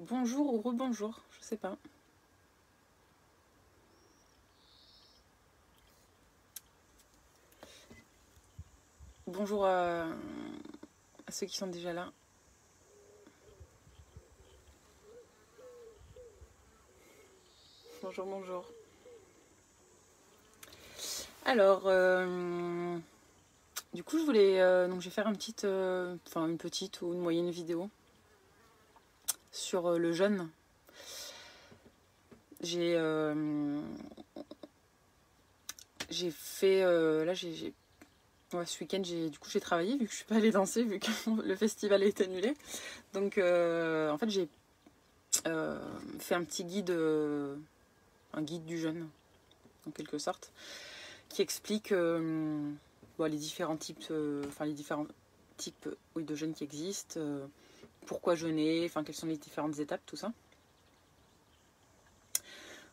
bonjour ou rebonjour, je sais pas. Bonjour à ceux qui sont déjà là. Bonjour, bonjour. Alors, du coup, je voulais donc je vais faire une petite ou une moyenne vidéo sur le jeûne. J'ai fait ouais, ce week-end j'ai travaillé vu que je suis pas allée danser vu que le festival a été annulé. Donc en fait j'ai fait un petit guide, un guide du jeûne en quelque sorte, qui explique les différents types, oui, de jeûne qui existent, pourquoi jeûner, enfin quelles sont les différentes étapes, tout ça.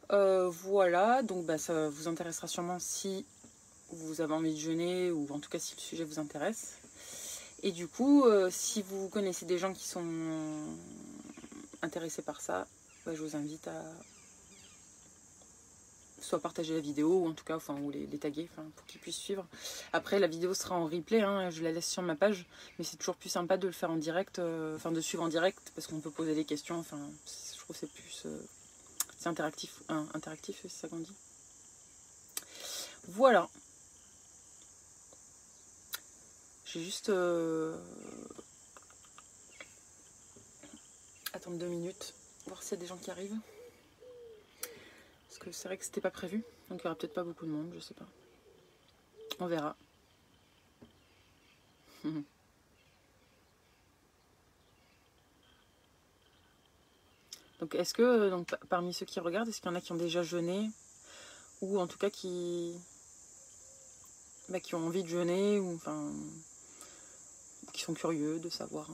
Voilà, donc ça vous intéressera sûrement si vous avez envie de jeûner ou en tout cas si le sujet vous intéresse. Et du coup, si vous connaissez des gens qui sont intéressés par ça, je vous invite à soit partager la vidéo ou en tout cas ou les taguer pour qu'ils puissent suivre. Après la vidéo sera en replay, hein, je la laisse sur ma page, mais c'est toujours plus sympa de le faire en direct, de suivre en direct parce qu'on peut poser des questions, je trouve que c'est plus c'est interactif, interactif, c'est ça qu'on dit. Voilà. J'ai juste attendre 2 minutes, voir s'il y a des gens qui arrivent. Parce que c'est vrai que c'était pas prévu, donc il y aura peut-être pas beaucoup de monde, je sais pas. On verra. Donc est-ce que parmi ceux qui regardent, est-ce qu'il y en a qui ont déjà jeûné ou en tout cas qui ont envie de jeûner ou qui sont curieux de savoir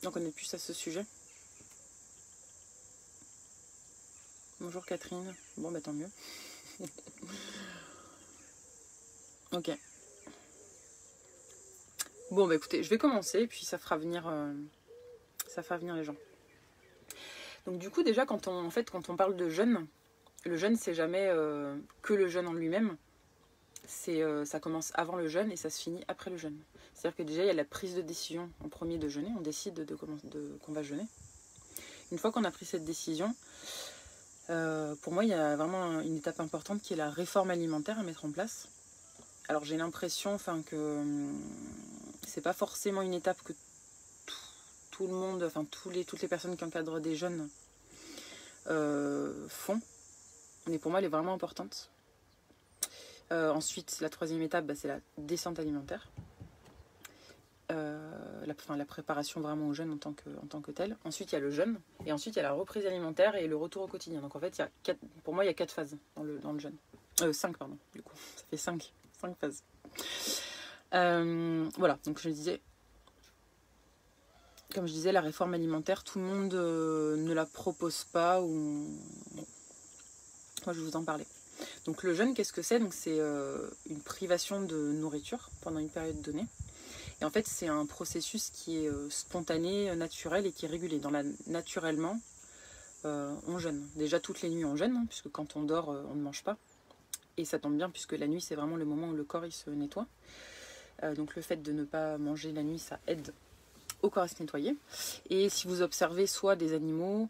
d'en connaître plus à ce sujet? Bonjour Catherine. Bon tant mieux. Ok. Bon écoutez, je vais commencer et puis ça fera venir les gens. Donc du coup déjà quand on parle de jeûne, le jeûne c'est jamais que le jeûne en lui-même. Ça commence avant le jeûne et ça se finit après le jeûne. C'est-à-dire que déjà il y a la prise de décision en premier de jeûner, on décide qu'on va jeûner. Une fois qu'on a pris cette décision, pour moi il y a vraiment une étape importante qui est la réforme alimentaire à mettre en place. Alors j'ai l'impression que c'est pas forcément une étape que tout le monde, toutes les personnes qui encadrent des jeunes font, mais pour moi elle est vraiment importante. Ensuite, la troisième étape, c'est la descente alimentaire. La préparation vraiment au jeûne en tant que tel. Ensuite, il y a le jeûne. Et ensuite, il y a la reprise alimentaire et le retour au quotidien. Donc en fait, pour moi, il y a 4 phases dans le jeûne. 5, pardon, du coup. Ça fait 5 phases. Voilà, donc comme je disais, la réforme alimentaire, tout le monde ne la propose pas ou... Moi, je vais vous en parler. Donc le jeûne, qu'est-ce que c'est? Donc c'est une privation de nourriture pendant une période donnée. Et en fait, c'est un processus qui est spontané, naturel et qui est régulé. Naturellement, on jeûne. Déjà toutes les nuits on jeûne, hein, puisque quand on dort, on ne mange pas. Et ça tombe bien puisque la nuit, c'est vraiment le moment où le corps il se nettoie. Donc le fait de ne pas manger la nuit, ça aide au corps à se nettoyer. Et si vous observez soit des animaux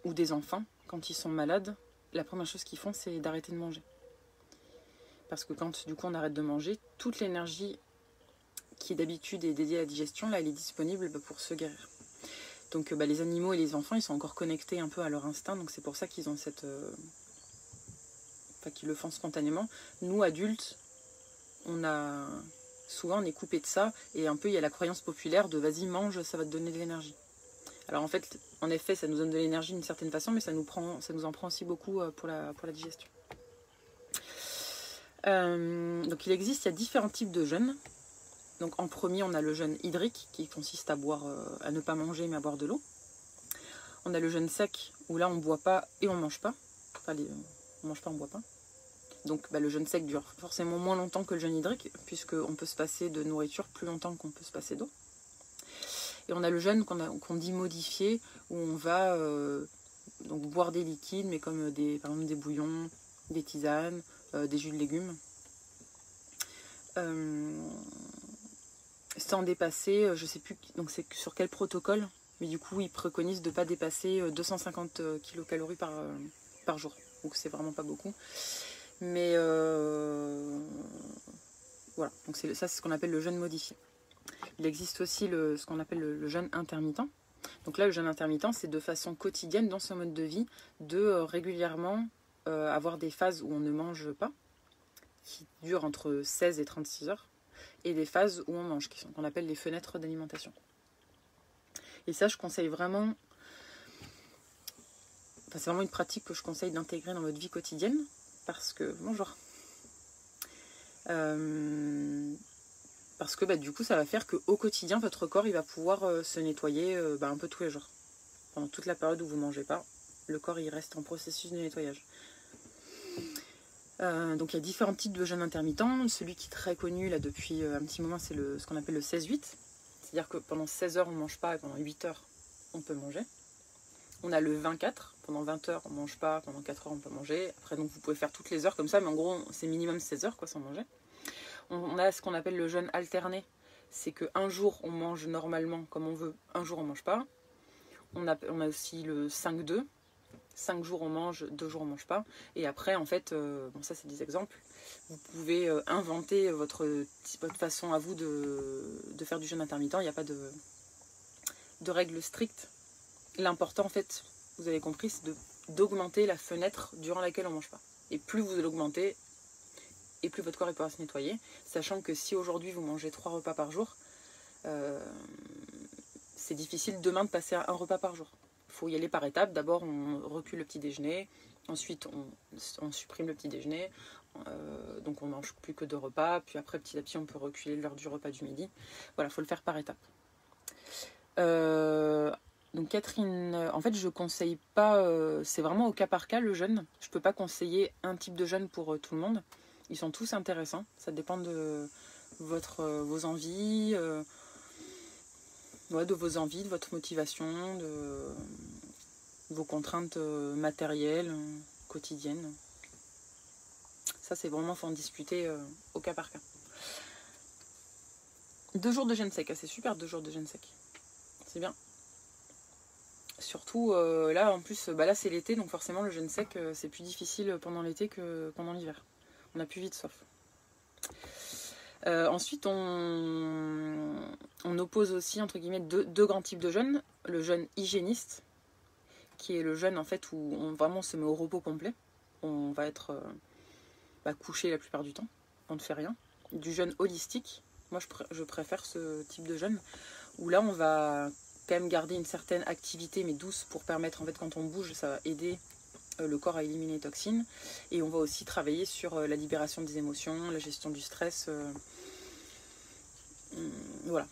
ou des enfants, quand ils sont malades, la première chose qu'ils font, c'est d'arrêter de manger. Parce que quand du coup on arrête de manger, toute l'énergie qui d'habitude est dédiée à la digestion, là elle est disponible pour se guérir. Donc les animaux et les enfants, ils sont encore connectés un peu à leur instinct, donc c'est pour ça qu'ils ont qu'ils le font spontanément. Nous, adultes, souvent on est coupé de ça, et un peu il y a la croyance populaire de vas-y mange, ça va te donner de l'énergie. Alors en effet, ça nous donne de l'énergie d'une certaine façon, mais ça nous en prend aussi beaucoup pour la digestion. Donc il y a différents types de jeûnes. Donc en premier, on a le jeûne hydrique qui consiste à ne pas manger mais à boire de l'eau. On a le jeûne sec où là on ne boit pas et on ne mange pas. On mange pas, on ne boit pas. Donc le jeûne sec dure forcément moins longtemps que le jeûne hydrique puisqu'on peut se passer de nourriture plus longtemps qu'on peut se passer d'eau. Et on a le jeûne qu'on dit modifié, où on va donc boire des liquides, mais comme par exemple des bouillons, des tisanes, des jus de légumes. Sans dépasser, je sais plus donc c'est sur quel protocole, mais du coup ils préconisent de ne pas dépasser 250 kilocalories par jour. Donc c'est vraiment pas beaucoup. Mais voilà, donc ça c'est ce qu'on appelle le jeûne modifié. Il existe aussi ce qu'on appelle le jeûne intermittent. Donc là, le jeûne intermittent, c'est de façon quotidienne dans son mode de vie, de régulièrement avoir des phases où on ne mange pas, qui durent entre 16 et 36 heures, et des phases où on mange, qu'on appelle les fenêtres d'alimentation. Et ça, je conseille vraiment... Enfin, c'est vraiment une pratique que je conseille d'intégrer dans votre vie quotidienne, parce que... Bonjour. Parce que du coup, ça va faire qu'au quotidien, votre corps il va pouvoir se nettoyer un peu tous les jours. Pendant toute la période où vous ne mangez pas, le corps il reste en processus de nettoyage. Donc il y a différents types de jeûne intermittent. Celui qui est très connu là depuis un petit moment, c'est ce qu'on appelle le 16-8. C'est-à-dire que pendant 16 heures, on ne mange pas et pendant 8 heures, on peut manger. On a le 24. Pendant 20 heures, on ne mange pas. Pendant 4 heures, on peut manger. Après, donc, vous pouvez faire toutes les heures comme ça, mais en gros, c'est minimum 16 heures sans manger. On a ce qu'on appelle le jeûne alterné. C'est qu'un jour, on mange normalement comme on veut. Un jour, on ne mange pas. On a aussi le 5-2. 5 jours on mange, 2 jours on mange pas. Et après, en fait, ça c'est des exemples. Vous pouvez inventer votre façon à vous de faire du jeûne intermittent. Il n'y a pas de règles strictes. L'important, en fait, vous avez compris, c'est d'augmenter la fenêtre durant laquelle on ne mange pas. Et plus vous l'augmentez, et plus votre corps pourra se nettoyer. Sachant que si aujourd'hui vous mangez 3 repas par jour, c'est difficile demain de passer à 1 repas par jour. Il faut y aller par étapes. D'abord, on recule le petit déjeuner. Ensuite, on supprime le petit déjeuner. Donc, on mange plus que 2 repas. Puis après, petit à petit, on peut reculer l'heure du repas du midi. Voilà, il faut le faire par étapes. Donc, Catherine, en fait, je conseille pas... c'est vraiment au cas par cas, le jeûne. Je peux pas conseiller un type de jeûne pour tout le monde. Ils sont tous intéressants. Ça dépend de vos envies... de vos envies, de votre motivation, de vos contraintes matérielles, quotidiennes. Ça, c'est vraiment, faut en discuter au cas par cas. 2 jours de jeûne sec, c'est super, 2 jours de jeûne sec. C'est bien. Surtout, là, en plus, là, c'est l'été, donc forcément, le jeûne sec, c'est plus difficile pendant l'été que pendant l'hiver. On a plus vite soif. Ensuite, on oppose aussi, entre guillemets, deux grands types de jeûne. Le jeûne hygiéniste, qui est le jeûne, en fait, où on vraiment se met au repos complet. On va être couché la plupart du temps. On ne fait rien. Du jeûne holistique. Moi, je préfère ce type de jeûne, où là, on va quand même garder une certaine activité, mais douce, pour permettre, en fait, quand on bouge, ça va aider le corps à éliminer les toxines. Et on va aussi travailler sur la libération des émotions, la gestion du stress. Voilà.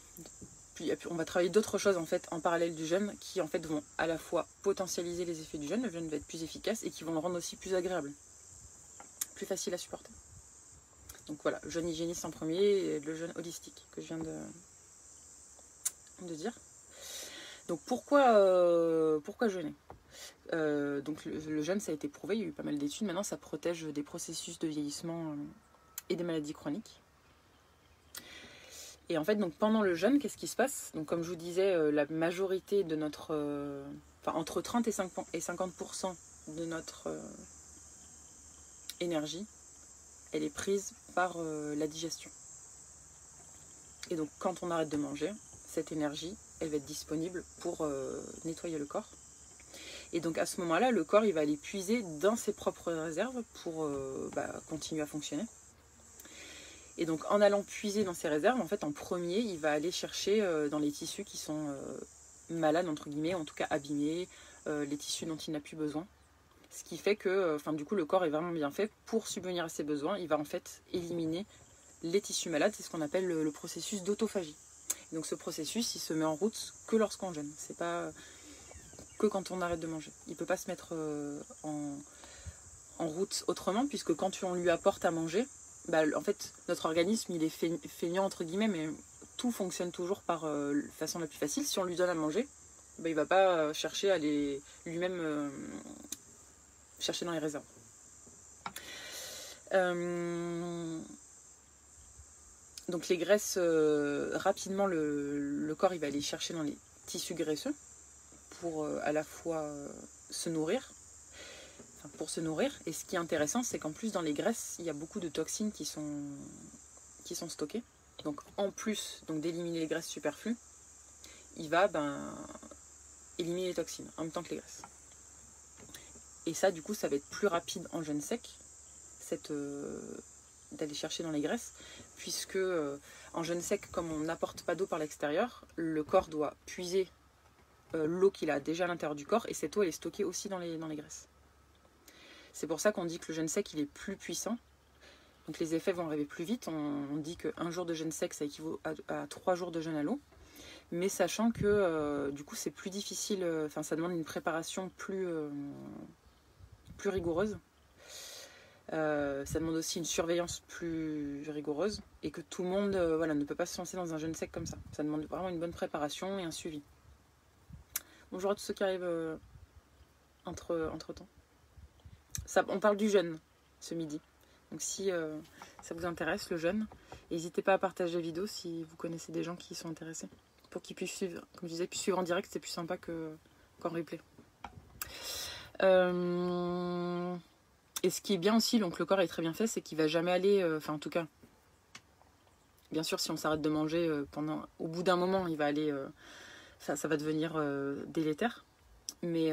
Puis on va travailler d'autres choses en fait en parallèle du jeûne qui en fait vont à la fois potentialiser les effets du jeûne, le jeûne va être plus efficace et qui vont le rendre aussi plus agréable, plus facile à supporter. Donc voilà, le jeûne hygiéniste en premier et le jeûne holistique que je viens de dire. Donc pourquoi jeûner ? Donc le jeûne, ça a été prouvé, il y a eu pas mal d'études. Maintenant, ça protège des processus de vieillissement et des maladies chroniques. Et en fait, donc pendant le jeûne, qu'est-ce qui se passe ? Donc comme je vous disais, la majorité de notre... entre 30 et 50% de notre énergie, elle est prise par la digestion. Et donc quand on arrête de manger, cette énergie, elle va être disponible pour nettoyer le corps. Et donc à ce moment-là, le corps il va aller puiser dans ses propres réserves pour continuer à fonctionner. Et donc en allant puiser dans ses réserves, en fait en premier, il va aller chercher dans les tissus qui sont malades, entre guillemets, en tout cas abîmés, les tissus dont il n'a plus besoin. Ce qui fait que du coup le corps est vraiment bien fait pour subvenir à ses besoins. Il va en fait éliminer les tissus malades, c'est ce qu'on appelle le processus d'autophagie. Et donc ce processus, il se met en route que lorsqu'on jeûne. C'est pas que quand on arrête de manger. Il ne peut pas se mettre en route autrement, puisque quand on lui apporte à manger, en fait, notre organisme, il est feignant, entre guillemets, mais tout fonctionne toujours par façon la plus facile. Si on lui donne à manger, bah, il ne va pas chercher à aller lui-même chercher dans les réserves. Donc les graisses, rapidement le corps il va aller chercher dans les tissus graisseux pour à la fois se nourrir, enfin, pour se nourrir. Et ce qui est intéressant, c'est qu'en plus dans les graisses, il y a beaucoup de toxines qui sont stockées. Donc en plus d'éliminer les graisses superflues, il va éliminer les toxines en même temps que les graisses. Et ça, du coup, ça va être plus rapide en jeûne sec, d'aller chercher dans les graisses, puisque en jeûne sec, comme on n'apporte pas d'eau par l'extérieur, le corps doit puiser l'eau qu'il a déjà à l'intérieur du corps, et cette eau elle est stockée aussi dans les graisses. C'est pour ça qu'on dit que le jeûne sec il est plus puissant, donc les effets vont arriver plus vite. On dit qu'un jour de jeûne sec ça équivaut à 3 jours de jeûne à l'eau, mais sachant que du coup c'est plus difficile, ça demande une préparation plus rigoureuse. Ça demande aussi une surveillance plus rigoureuse, et que tout le monde ne peut pas se lancer dans un jeûne sec comme ça. Ça demande vraiment une bonne préparation et un suivi. Bonjour à tous ceux qui arrivent entre temps. On parle du jeûne ce midi. Donc si ça vous intéresse le jeûne, n'hésitez pas à partager la vidéo si vous connaissez des gens qui y sont intéressés. Pour qu'ils puissent suivre, comme je disais, puissent suivre en direct, c'est plus sympa qu'en replay. Et ce qui est bien aussi, donc le corps est très bien fait, c'est qu'il va jamais aller, en tout cas, bien sûr si on s'arrête de manger au bout d'un moment, il va aller, ça va devenir délétère. Mais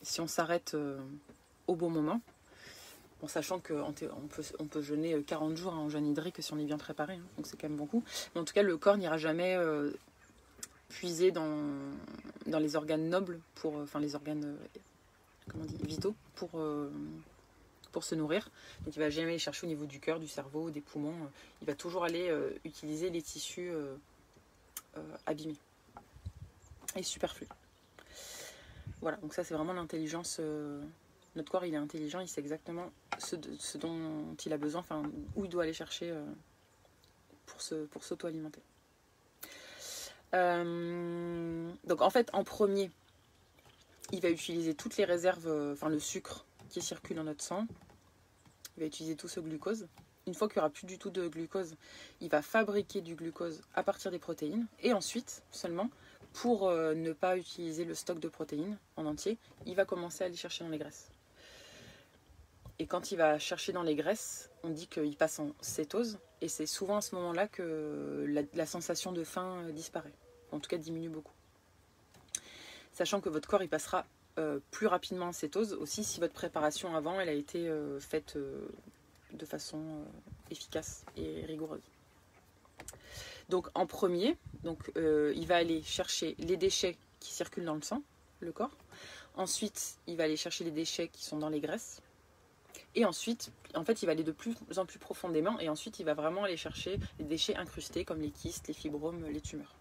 si on s'arrête au bon moment, en sachant qu'on peut jeûner 40 jours en jeûne hydrique si on est bien préparé, hein, donc c'est quand même beaucoup. Mais en tout cas, le corps n'ira jamais puiser dans les organes nobles, les organes vitaux, pour se nourrir. Donc il ne va jamais aller chercher au niveau du cœur, du cerveau, des poumons. Il va toujours aller utiliser les tissus abîmés et superflus. Voilà, donc ça c'est vraiment l'intelligence. Notre corps il est intelligent, il sait exactement ce dont il a besoin, où il doit aller chercher pour s'auto-alimenter. Donc en fait en premier, il va utiliser toutes les réserves, le sucre qui circule dans notre sang. Il va utiliser tout ce glucose. Une fois qu'il n'y aura plus du tout de glucose, il va fabriquer du glucose à partir des protéines. Et ensuite, seulement, pour ne pas utiliser le stock de protéines en entier, il va commencer à aller chercher dans les graisses. Et quand il va chercher dans les graisses, on dit qu'il passe en cétose. Et c'est souvent à ce moment-là que la sensation de faim disparaît. En tout cas, diminue beaucoup. Sachant que votre corps il passera plus rapidement en cétose aussi si votre préparation avant elle a été faite de façon efficace et rigoureuse. Donc en premier, il va aller chercher les déchets qui circulent dans le sang, le corps. Ensuite, il va aller chercher les déchets qui sont dans les graisses. Et ensuite, en fait, il va aller de plus en plus profondément. Et ensuite, il va vraiment aller chercher les déchets incrustés comme les kystes, les fibromes, les tumeurs.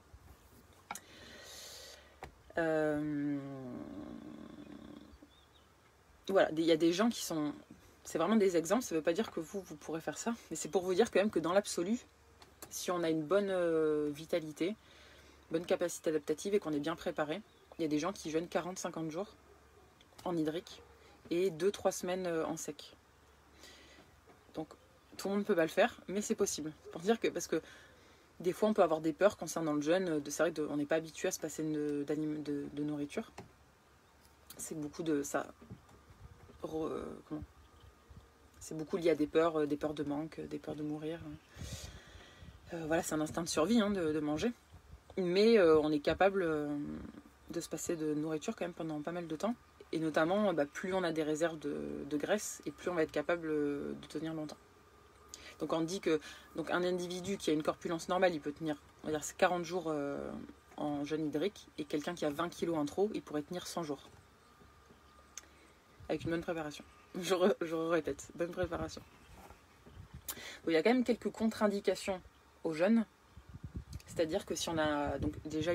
Voilà, il y a des gens qui sont... C'est vraiment des exemples, ça ne veut pas dire que vous pourrez faire ça. Mais c'est pour vous dire quand même que dans l'absolu, si on a une bonne vitalité, bonne capacité adaptative et qu'on est bien préparé, il y a des gens qui jeûnent 40-50 jours en hydrique et 2-3 semaines en sec. Donc tout le monde ne peut pas le faire, mais c'est possible. Pour dire que, parce que des fois on peut avoir des peurs concernant le jeûne, c'est vrai qu'on n'est pas habitué à se passer de nourriture. C'est beaucoup de ça. C'est beaucoup lié à des peurs de manque, des peurs de mourir. Voilà, c'est un instinct de survie de manger. Mais on est capable de se passer de nourriture quand même pendant pas mal de temps. Et notamment, plus on a des réserves de graisse, et plus on va être capable de tenir longtemps. Donc on dit que un individu qui a une corpulence normale, il peut tenir, on va dire, 40 jours en jeûne hydrique, et quelqu'un qui a 20 kilos en trop, il pourrait tenir 100 jours. Avec une bonne préparation. Je répète, bonne préparation. Bon, il y a quand même quelques contre-indications au jeûne. C'est-à-dire que si on a donc déjà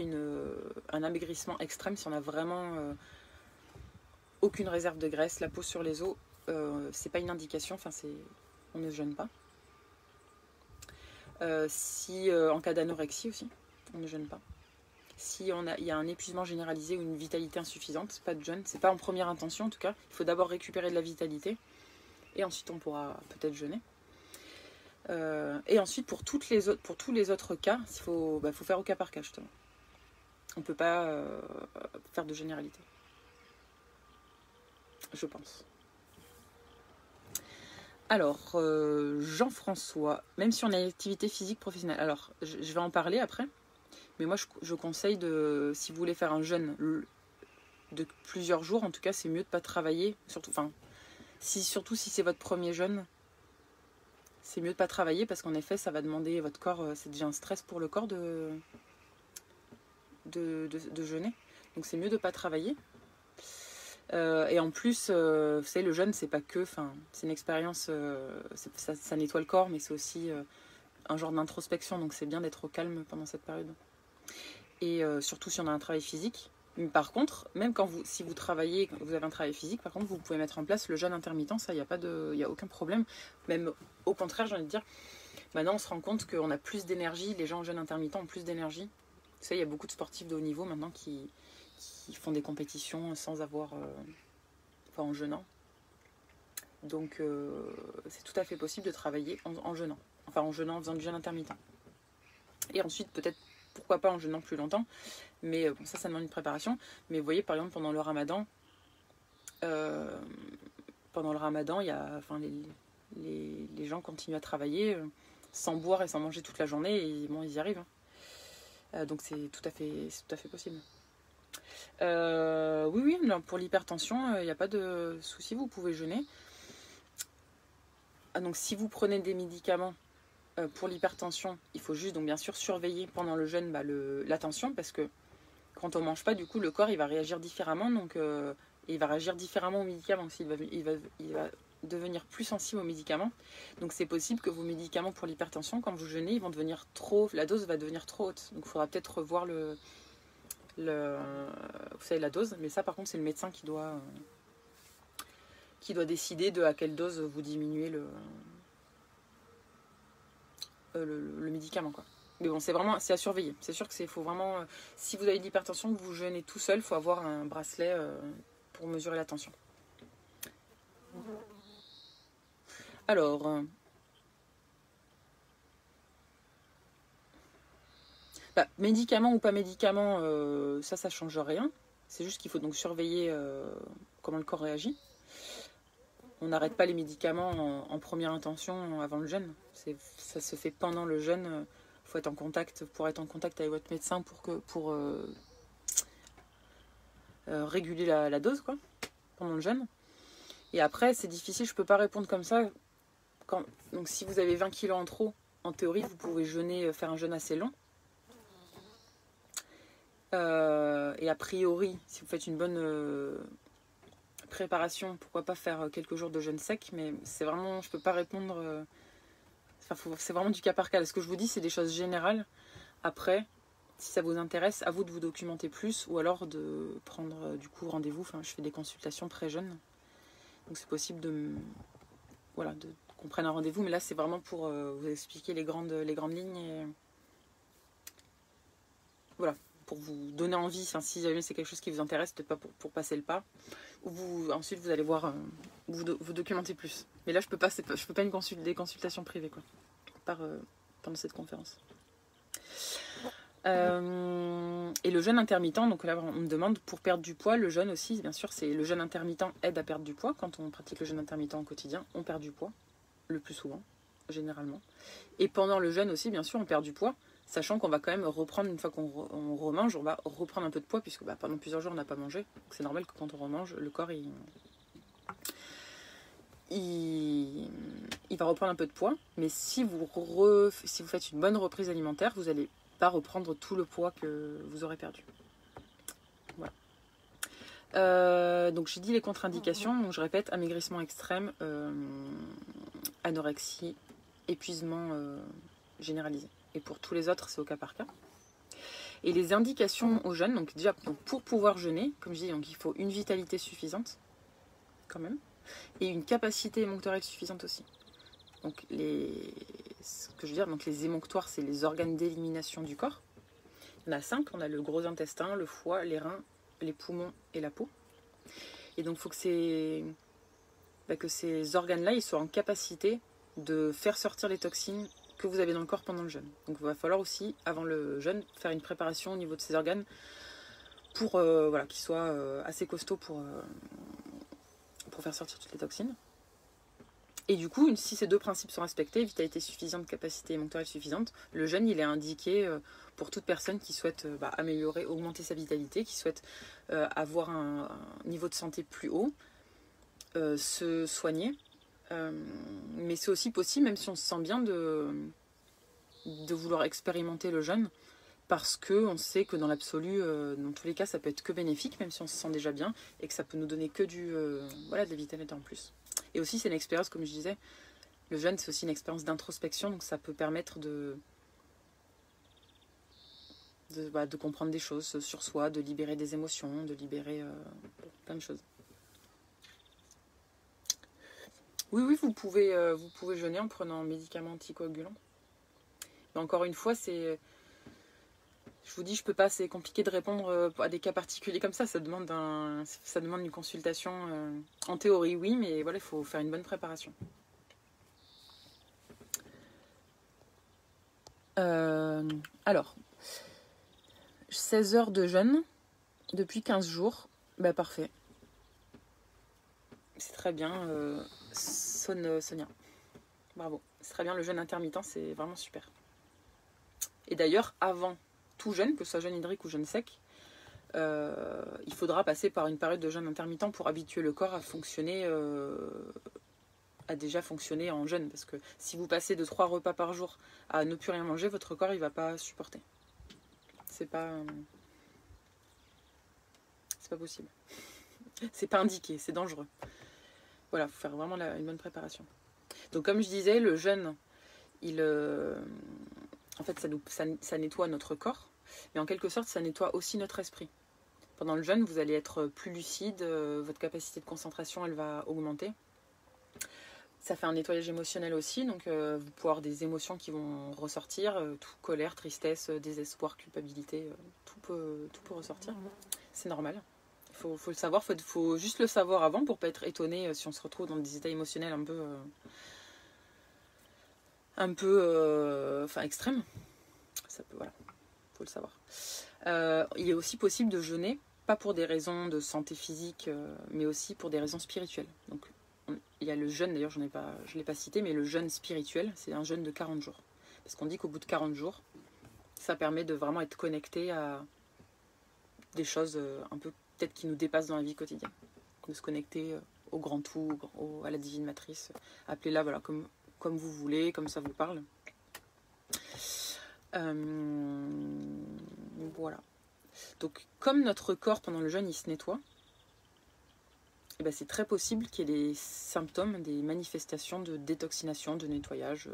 un amaigrissement extrême, si on a vraiment aucune réserve de graisse, la peau sur les os, c'est pas une indication, on ne jeûne pas. Si en cas d'anorexie aussi, on ne jeûne pas. Si il y a un épuisement généralisé ou une vitalité insuffisante, pas de jeûne. C'est pas en première intention en tout cas. Il faut d'abord récupérer de la vitalité et ensuite on pourra peut-être jeûner. Et ensuite pour tous les autres cas, faut faire au cas par cas justement. On ne peut pas faire de généralité. Je pense. Alors, Jean-François, même si on a une activité physique professionnelle, alors je vais en parler après, mais moi je conseille si vous voulez faire un jeûne de plusieurs jours, en tout cas c'est mieux de ne pas travailler, surtout si c'est votre premier jeûne, c'est mieux de ne pas travailler parce qu'en effet ça va demander, votre corps, c'est déjà un stress pour le corps de jeûner, donc c'est mieux de ne pas travailler. Et en plus, vous savez, le jeûne, c'est pas que, c'est une expérience, ça nettoie le corps, mais c'est aussi un genre d'introspection, donc c'est bien d'être au calme pendant cette période. Et surtout si on a un travail physique. Mais par contre, même si vous travaillez, vous avez un travail physique, par contre, vous pouvez mettre en place le jeûne intermittent, ça, il n'y a aucun problème. Même au contraire, j'ai envie de dire, maintenant on se rend compte qu'on a plus d'énergie, les gens en jeûne intermittent ont plus d'énergie. Vous savez, il y a beaucoup de sportifs de haut niveau maintenant qui font des compétitions sans avoir... en jeûnant. Donc c'est tout à fait possible de travailler en jeûnant. Enfin en jeûnant, en faisant du jeûne intermittent. Et ensuite peut-être, pourquoi pas en jeûnant plus longtemps. Mais bon, ça demande une préparation. Mais vous voyez par exemple pendant le ramadan, il y a, les gens continuent à travailler sans boire et sans manger toute la journée. Et bon, ils y arrivent. Donc c'est tout à fait possible. Oui, pour l'hypertension, il n'y a pas de souci, vous pouvez jeûner. Donc si vous prenez des médicaments pour l'hypertension, il faut juste, donc bien sûr, surveiller pendant le jeûne la tension, parce que quand on ne mange pas, du coup, le corps il va réagir différemment, donc il va réagir différemment aux médicaments, il va devenir plus sensible aux médicaments. Donc c'est possible que vos médicaments pour l'hypertension, quand vous jeûnez, la dose va devenir trop haute. Donc il faudra peut-être revoir vous savez, la dose, mais ça par contre c'est le médecin qui doit décider à quelle dose vous diminuez le médicament, quoi. Mais bon, c'est à surveiller. C'est sûr que faut vraiment, si vous avez de l'hypertension, que vous jeûnez tout seul, il faut avoir un bracelet pour mesurer la tension. Alors, médicament ou pas médicament, ça change rien. C'est juste qu'il faut donc surveiller comment le corps réagit. On n'arrête pas les médicaments en première intention avant le jeûne. Ça se fait pendant le jeûne. Il faut être en contact avec votre médecin pour réguler la dose, quoi, pendant le jeûne. Et après, c'est difficile, je ne peux pas répondre comme ça. Donc si vous avez 20 kilos en trop, en théorie, vous pouvez faire un jeûne assez long. Et a priori, si vous faites une bonne préparation, pourquoi pas faire quelques jours de jeûne sec, mais c'est vraiment, je peux pas répondre. C'est vraiment du cas par cas. Ce que je vous dis, c'est des choses générales. Après, si ça vous intéresse, à vous de vous documenter plus, ou alors de prendre du coup rendez-vous. Enfin, je fais des consultations pré-jeûne, donc c'est possible qu'on prenne un rendez-vous, mais là c'est vraiment pour vous expliquer les grandes lignes et voilà, pour vous donner envie, si jamais c'est quelque chose qui vous intéresse, peut-être pas pour passer le pas, ou ensuite vous allez voir, vous documenter plus. Mais là je peux pas des consultations privées, quoi, pendant cette conférence. Et le jeûne intermittent, donc là on me demande pour perdre du poids, le jeûne aussi, bien sûr, le jeûne intermittent aide à perdre du poids. Quand on pratique le jeûne intermittent au quotidien, on perd du poids, le plus souvent, généralement. Et pendant le jeûne aussi, bien sûr, on perd du poids, sachant qu'on va quand même reprendre, une fois qu'on remange, on va reprendre un peu de poids, puisque pendant plusieurs jours on n'a pas mangé. Donc c'est normal que quand on remange, le corps il va reprendre un peu de poids. Mais si vous faites une bonne reprise alimentaire, vous allez pas reprendre tout le poids que vous aurez perdu. Voilà. Donc j'ai dit les contre-indications, donc je répète, amaigrissement extrême, anorexie, épuisement généralisé. Et pour tous les autres, c'est au cas par cas. Et les indications au jeûne, donc déjà pour pouvoir jeûner, comme je dis, donc il faut une vitalité suffisante, quand même, et une capacité émonctorielle suffisante aussi. Donc ce que je veux dire. Donc les émonctoires, c'est les organes d'élimination du corps. Il y en a 5. On a le gros intestin, le foie, les reins, les poumons et la peau. Et donc il faut que ces organes-là, ils soient en capacité de faire sortir les toxines que vous avez dans le corps pendant le jeûne. Donc il va falloir aussi, avant le jeûne, faire une préparation au niveau de ces organes pour voilà, qu'ils soient assez costauds pour faire sortir toutes les toxines. Et du coup, si ces deux principes sont respectés, vitalité suffisante, capacité émonctorielle suffisante, le jeûne, il est indiqué pour toute personne qui souhaite améliorer, augmenter sa vitalité, qui souhaite avoir un niveau de santé plus haut, se soigner. Mais c'est aussi possible, même si on se sent bien, de vouloir expérimenter le jeûne, parce qu'on sait que dans l'absolu, dans tous les cas, ça peut être que bénéfique, même si on se sent déjà bien, et que ça peut nous donner que de la vitalité en plus. Et aussi, c'est une expérience, comme je disais, le jeûne, c'est aussi une expérience d'introspection, donc ça peut permettre de comprendre des choses sur soi, de libérer des émotions, de libérer plein de choses. Oui, vous pouvez jeûner en prenant un médicament anticoagulant. Mais encore une fois, je vous dis, je peux pas, c'est compliqué de répondre à des cas particuliers comme ça. Ça demande une consultation. En théorie, oui, mais voilà, il faut faire une bonne préparation. Alors, 16 heures de jeûne depuis 15 jours. Bah parfait. C'est très bien, Sonia. Bravo. C'est très bien, le jeûne intermittent, c'est vraiment super. Et d'ailleurs, avant tout jeûne, que ce soit jeûne hydrique ou jeûne sec, il faudra passer par une période de jeûne intermittent pour habituer le corps à fonctionner, à déjà fonctionner en jeûne. Parce que si vous passez de 3 repas par jour à ne plus rien manger, votre corps il va pas supporter. C'est pas possible. C'est pas indiqué, c'est dangereux. Voilà, il faut faire vraiment une bonne préparation. Donc comme je disais, le jeûne, en fait, ça nettoie notre corps, mais en quelque sorte, ça nettoie aussi notre esprit. Pendant le jeûne, vous allez être plus lucide, votre capacité de concentration, elle va augmenter. Ça fait un nettoyage émotionnel aussi, donc vous pouvez avoir des émotions qui vont ressortir, tout, colère, tristesse, désespoir, culpabilité, tout peut ressortir. C'est normal. Il faut le savoir, faut juste le savoir avant pour pas être étonné si on se retrouve dans des états émotionnels un peu extrêmes. Ça peut, voilà, faut le savoir. Il est aussi possible de jeûner, pas pour des raisons de santé physique, mais aussi pour des raisons spirituelles. Donc il y a le jeûne, d'ailleurs je ne l'ai pas cité, mais le jeûne spirituel, c'est un jeûne de 40 jours. Parce qu'on dit qu'au bout de 40 jours, ça permet de vraiment être connecté à des choses un peu peut-être qui nous dépassent dans la vie quotidienne. De se connecter au grand tout, à la divine matrice. Appelez-la voilà, comme vous voulez, comme ça vous parle. Voilà. Donc comme notre corps pendant le jeûne il se nettoie, et ben, c'est très possible qu'il y ait des symptômes, des manifestations de détoxination, de nettoyage,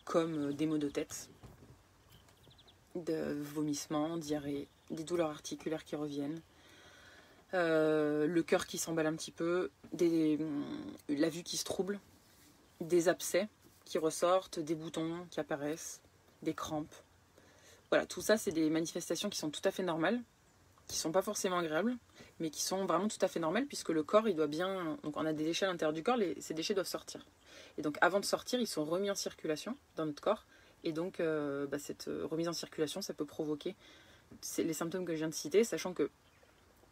comme des maux de tête, de vomissements, diarrhée, des douleurs articulaires qui reviennent, le cœur qui s'emballe un petit peu, la vue qui se trouble, des abcès qui ressortent, des boutons qui apparaissent, des crampes. Voilà, tout ça, c'est des manifestations qui sont tout à fait normales, qui ne sont pas forcément agréables, mais qui sont vraiment tout à fait normales, puisque le corps, il doit bien... Donc on a des déchets à l'intérieur du corps, ces déchets doivent sortir. Et donc avant de sortir, ils sont remis en circulation dans notre corps, et donc cette remise en circulation, ça peut provoquer les symptômes que je viens de citer, sachant que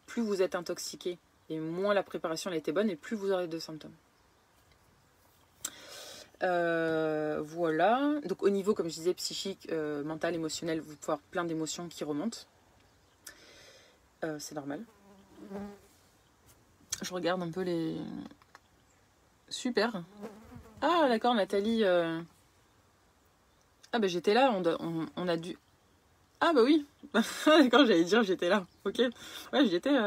plus vous êtes intoxiqué, et moins la préparation elle a été bonne, et plus vous aurez de symptômes. Voilà, donc au niveau, comme je disais, psychique, mental, émotionnel, vous pouvez avoir plein d'émotions qui remontent. C'est normal. Je regarde un peu les... Super. Ah d'accord, Nathalie. Ah bah j'étais là, on a dû... Ah bah oui. D'accord, j'allais dire j'étais là. Ok. Ouais, j'y étais.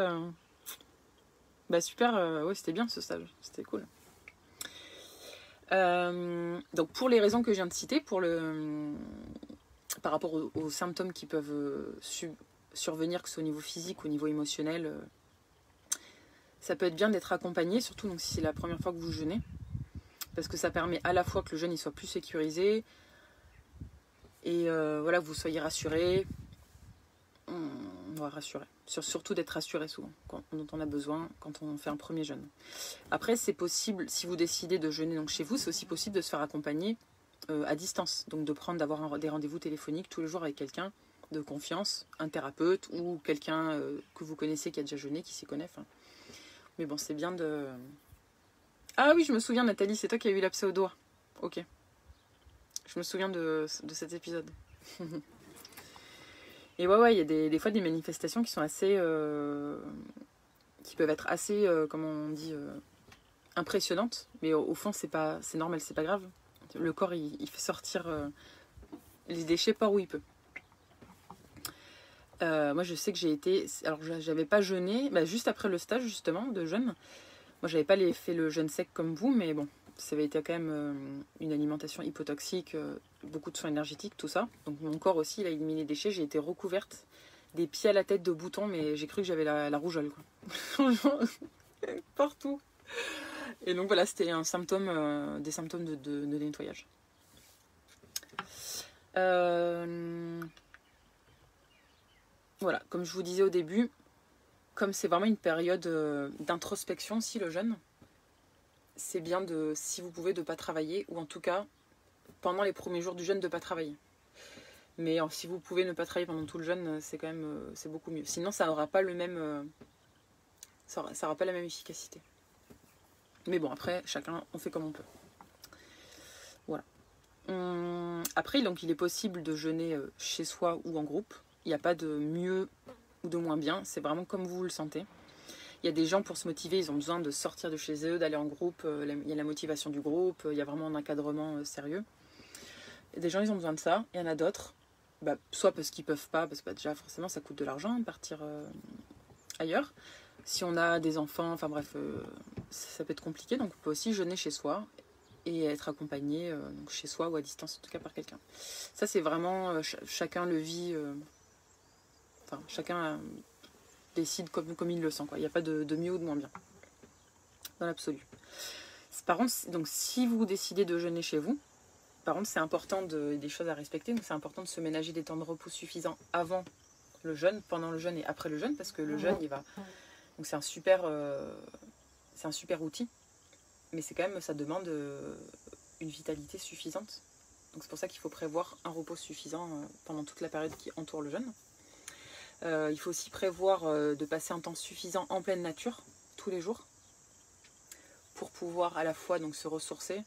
Bah super, ouais, c'était bien ce stage. C'était cool. Donc pour les raisons que je viens de citer, par rapport aux symptômes qui peuvent survenir, que ce soit au niveau physique ou au niveau émotionnel, ça peut être bien d'être accompagné, surtout donc, si c'est la première fois que vous jeûnez, Parce que ça permet à la fois que le jeûne il soit plus sécurisé et voilà, que vous soyez rassurés. On va rassurer. Surtout d'être rassuré souvent, dont on a besoin quand on fait un premier jeûne. Après, c'est possible, si vous décidez de jeûner donc chez vous, c'est aussi possible de se faire accompagner à distance. Donc d'avoir des rendez-vous téléphoniques tous les jours avec quelqu'un de confiance, un thérapeute ou quelqu'un que vous connaissez qui a déjà jeûné, qui s'y connaît. Enfin. Mais bon, c'est bien de... Ah oui, je me souviens, Nathalie, c'est toi qui as eu l'abcès au doigt. Ok. Je me souviens de cet épisode. Et ouais, il y a des fois des manifestations qui sont assez... qui peuvent être assez, comment on dit, impressionnantes. Mais au fond, c'est normal, c'est pas grave. Le corps, il fait sortir les déchets par où il peut. Moi, je sais que j'ai été... Alors, j'avais pas jeûné, juste après le stage, justement, de jeûne. Moi, j'avais pas fait le jeûne sec comme vous, mais bon, ça avait été quand même une alimentation hypotoxique, beaucoup de soins énergétiques, tout ça. Donc, mon corps aussi, il a éliminé les déchets. J'ai été recouverte des pieds à la tête de boutons, mais j'ai cru que j'avais la rougeole, quoi. Franchement, partout. Et donc, voilà, c'était un symptôme, des symptômes de nettoyage. Voilà, comme je vous disais au début, comme c'est vraiment une période d'introspection aussi, le jeûne, c'est bien, si vous pouvez, de ne pas travailler, ou en tout cas, pendant les premiers jours du jeûne, de ne pas travailler. Mais si vous pouvez ne pas travailler pendant tout le jeûne, c'est quand même c'est beaucoup mieux. Sinon, ça n'aura pas le même, ça aura pas la même efficacité. Mais bon, après, chacun, on fait comme on peut. Voilà. Après, donc, il est possible de jeûner chez soi ou en groupe. Il n'y a pas de mieux ou de moins bien. C'est vraiment comme vous le sentez. Il y a des gens, pour se motiver, ils ont besoin de sortir de chez eux, d'aller en groupe. Il y a la motivation du groupe. Il y a vraiment un encadrement sérieux. Il y a des gens, ils ont besoin de ça. Il y en a d'autres, soit parce qu'ils ne peuvent pas, parce que déjà, forcément, ça coûte de l'argent, partir ailleurs. Si on a des enfants, enfin bref, ça peut être compliqué. Donc, on peut aussi jeûner chez soi et être accompagné donc chez soi ou à distance, en tout cas par quelqu'un. Ça, c'est vraiment, chacun le vit, chacun décide comme il le sent, quoi. Il n'y a pas de mieux ou de moins bien, dans l'absolu. Par contre, donc, si vous décidez de jeûner chez vous, par contre, c'est important, des choses à respecter, donc c'est important de se ménager des temps de repos suffisants avant le jeûne, pendant le jeûne et après le jeûne, parce que le jeûne, il va... Donc c'est un super outil, mais c'est quand même, ça demande une vitalité suffisante. Donc c'est pour ça qu'il faut prévoir un repos suffisant pendant toute la période qui entoure le jeûne. Il faut aussi prévoir de passer un temps suffisant en pleine nature, tous les jours, pour pouvoir à la fois donc, se ressourcer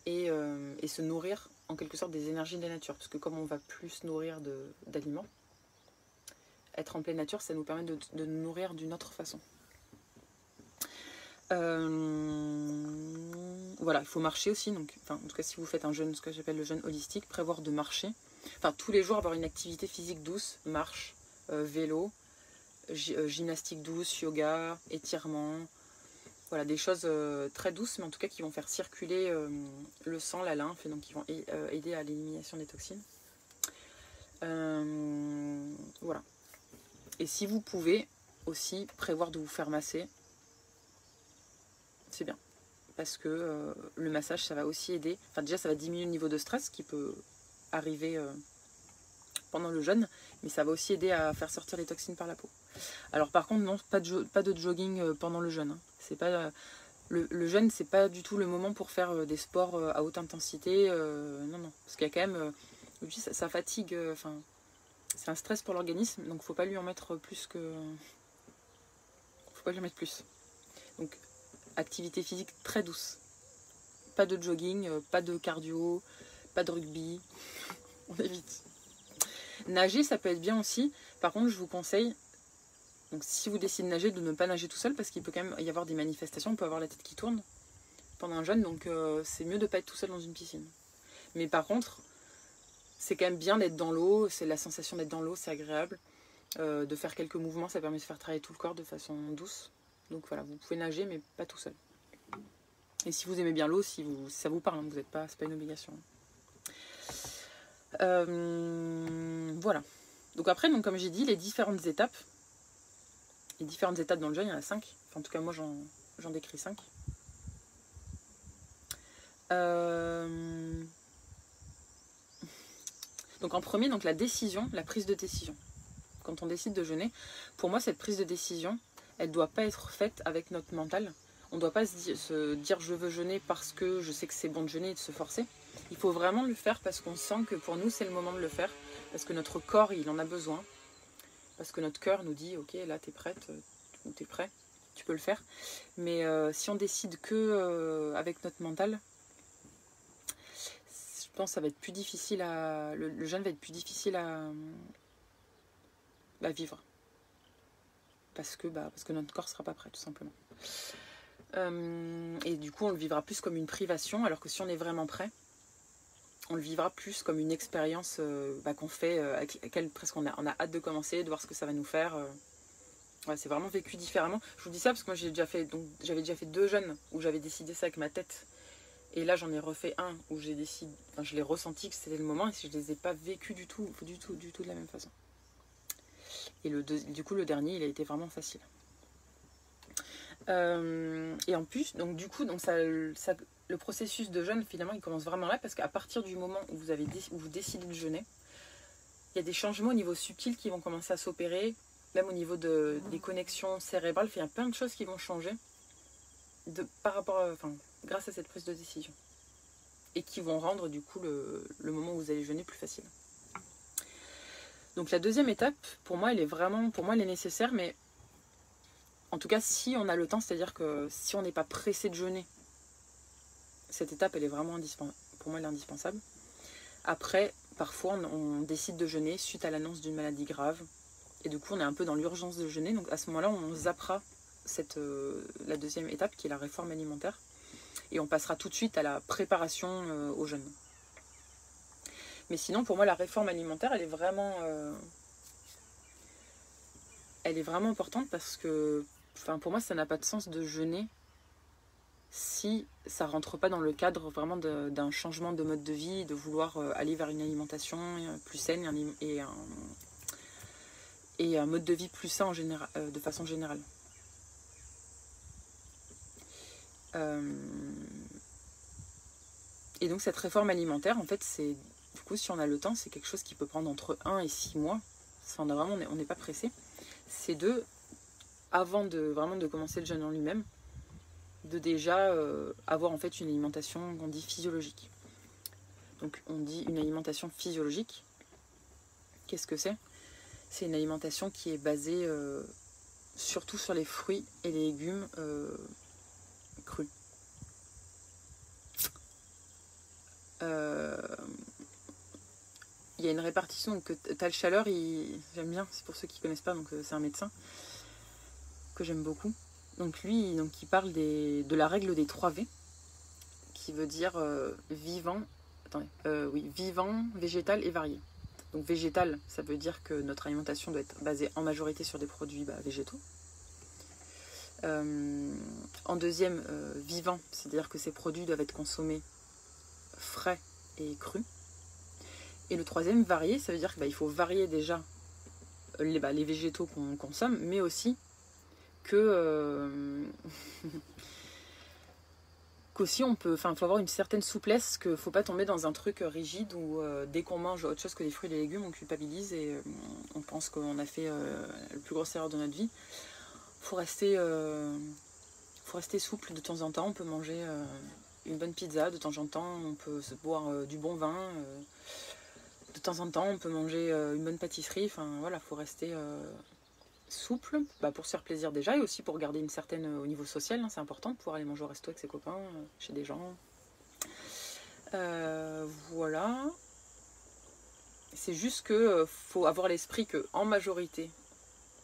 et se nourrir en quelque sorte des énergies de la nature. Parce que comme on va plus se nourrir d'aliments, être en pleine nature, ça nous permet de nous nourrir d'une autre façon. Voilà, il faut marcher aussi. Donc, en tout cas, si vous faites un jeûne, ce que j'appelle le jeûne holistique, prévoir de marcher. Enfin, tous les jours, avoir une activité physique douce, marche, vélo, gymnastique douce, yoga, étirement. Voilà, des choses très douces, mais en tout cas qui vont faire circuler le sang, la lymphe, et donc qui vont aider à l'élimination des toxines. Voilà. Et si vous pouvez aussi prévoir de vous faire masser, c'est bien. Parce que le massage, ça va aussi aider. Enfin, déjà, ça va diminuer le niveau de stress qui peut arriver pendant le jeûne, mais ça va aussi aider à faire sortir les toxines par la peau. Alors, par contre, non, pas de jogging pendant le jeûne. Hein. C'est pas... Le jeûne, c'est pas du tout le moment pour faire des sports à haute intensité. Non. Parce qu'il y a quand même... ça fatigue. C'est un stress pour l'organisme, donc faut pas lui en mettre plus que... Faut pas lui en mettre plus. Donc, activité physique très douce. Pas de jogging, pas de cardio, pas de rugby. On évite. Nager, ça peut être bien aussi. Par contre, je vous conseille... Donc si vous décidez de nager, de ne pas nager tout seul, parce qu'il peut quand même y avoir des manifestations, on peut avoir la tête qui tourne pendant un jeûne, donc c'est mieux de ne pas être tout seul dans une piscine. Mais par contre, c'est quand même bien d'être dans l'eau, c'est la sensation d'être dans l'eau, c'est agréable. De faire quelques mouvements, ça permet de faire travailler tout le corps de façon douce. Donc voilà, vous pouvez nager, mais pas tout seul. Et si vous aimez bien l'eau, si ça vous parle, hein, vous n'êtes pas, c'est pas une obligation. Voilà. Donc après, comme j'ai dit, les différentes étapes dans le jeûne, il y en a 5. Enfin, en tout cas, moi, j'en décris 5. Donc en premier, donc la décision, la prise de décision. Quand on décide de jeûner, pour moi, cette prise de décision, elle ne doit pas être faite avec notre mental. On ne doit pas se dire je veux jeûner parce que je sais que c'est bon de jeûner et de se forcer. Il faut vraiment le faire parce qu'on sent que pour nous, c'est le moment de le faire. Parce que notre corps, il en a besoin. Parce que notre cœur nous dit, ok, là, t'es prête, ou t'es prêt, tu peux le faire. Mais si on décide que avec notre mental, je pense que ça va être plus difficile à... Le jeûne va être plus difficile à vivre. Parce que notre corps ne sera pas prêt, tout simplement. Et du coup, on le vivra plus comme une privation, alors que si on est vraiment prêt, on le vivra plus comme une expérience qu'on fait, avec laquelle presque on a hâte de commencer, de voir ce que ça va nous faire. Ouais, c'est vraiment vécu différemment. Je vous dis ça parce que moi j'avais déjà fait 2 jeûnes où j'avais décidé ça avec ma tête. Et là j'en ai refait un où je l'ai ressenti que c'était le moment et je les ai pas vécus du tout de la même façon. Et du coup le dernier il a été vraiment facile. Et en plus, donc du coup, le processus de jeûne, finalement, il commence vraiment là, parce qu'à partir du moment où vous décidez de jeûner, il y a des changements au niveau subtil qui vont commencer à s'opérer, même au niveau des connexions cérébrales. Il y a plein de choses qui vont changer grâce à cette prise de décision. Et qui vont rendre, du coup, le moment où vous allez jeûner plus facile. Donc la deuxième étape, pour moi, elle est nécessaire, mais en tout cas, si on a le temps, c'est-à-dire que si on n'est pas pressé de jeûner, cette étape, elle est vraiment indispensable. Pour moi, elle est indispensable. Après, parfois, on décide de jeûner suite à l'annonce d'une maladie grave. Et du coup, on est un peu dans l'urgence de jeûner. Donc à ce moment-là, on zappera la deuxième étape, qui est la réforme alimentaire. Et on passera tout de suite à la préparation au jeûne. Mais sinon, pour moi, la réforme alimentaire, elle est vraiment importante parce que... pour moi, ça n'a pas de sens de jeûner si ça ne rentre pas dans le cadre vraiment d'un changement de mode de vie, de vouloir aller vers une alimentation plus saine et un mode de vie plus sain de façon générale. Et donc cette réforme alimentaire, en fait, du coup, si on a le temps, c'est quelque chose qui peut prendre entre 1 et 6 mois. On n'est pas pressé. C'est avant de commencer le jeûne en lui-même, de déjà avoir en fait une alimentation qu'on dit physiologique. Donc on dit une alimentation physiologique. Qu'est-ce que c'est ? C'est une alimentation qui est basée surtout sur les fruits et les légumes crus. Il y a une répartition, donc Tal Chaleur, j'aime bien, c'est pour ceux qui ne connaissent pas, donc c'est un médecin que j'aime beaucoup. Donc lui, il parle de la règle des 3 V, qui veut dire vivant, végétal et varié. Donc végétal, ça veut dire que notre alimentation doit être basée en majorité sur des produits végétaux. En deuxième, vivant, c'est-à-dire que ces produits doivent être consommés frais et crus. Et le troisième, varié, ça veut dire qu'il faut varier déjà les végétaux qu'on consomme, mais aussi qu'aussi il faut avoir une certaine souplesse, qu'il ne faut pas tomber dans un truc rigide où dès qu'on mange autre chose que des fruits et des légumes, on culpabilise et on pense qu'on a fait la plus grosse erreur de notre vie. Faut rester souple de temps en temps. On peut manger une bonne pizza, de temps en temps on peut se boire du bon vin, de temps en temps on peut manger une bonne pâtisserie. Enfin voilà, faut rester souple pour se faire plaisir déjà, et aussi pour garder une certaine au niveau social, c'est important de pouvoir aller manger au resto avec ses copains, chez des gens. Voilà. C'est juste que faut avoir l'esprit que en majorité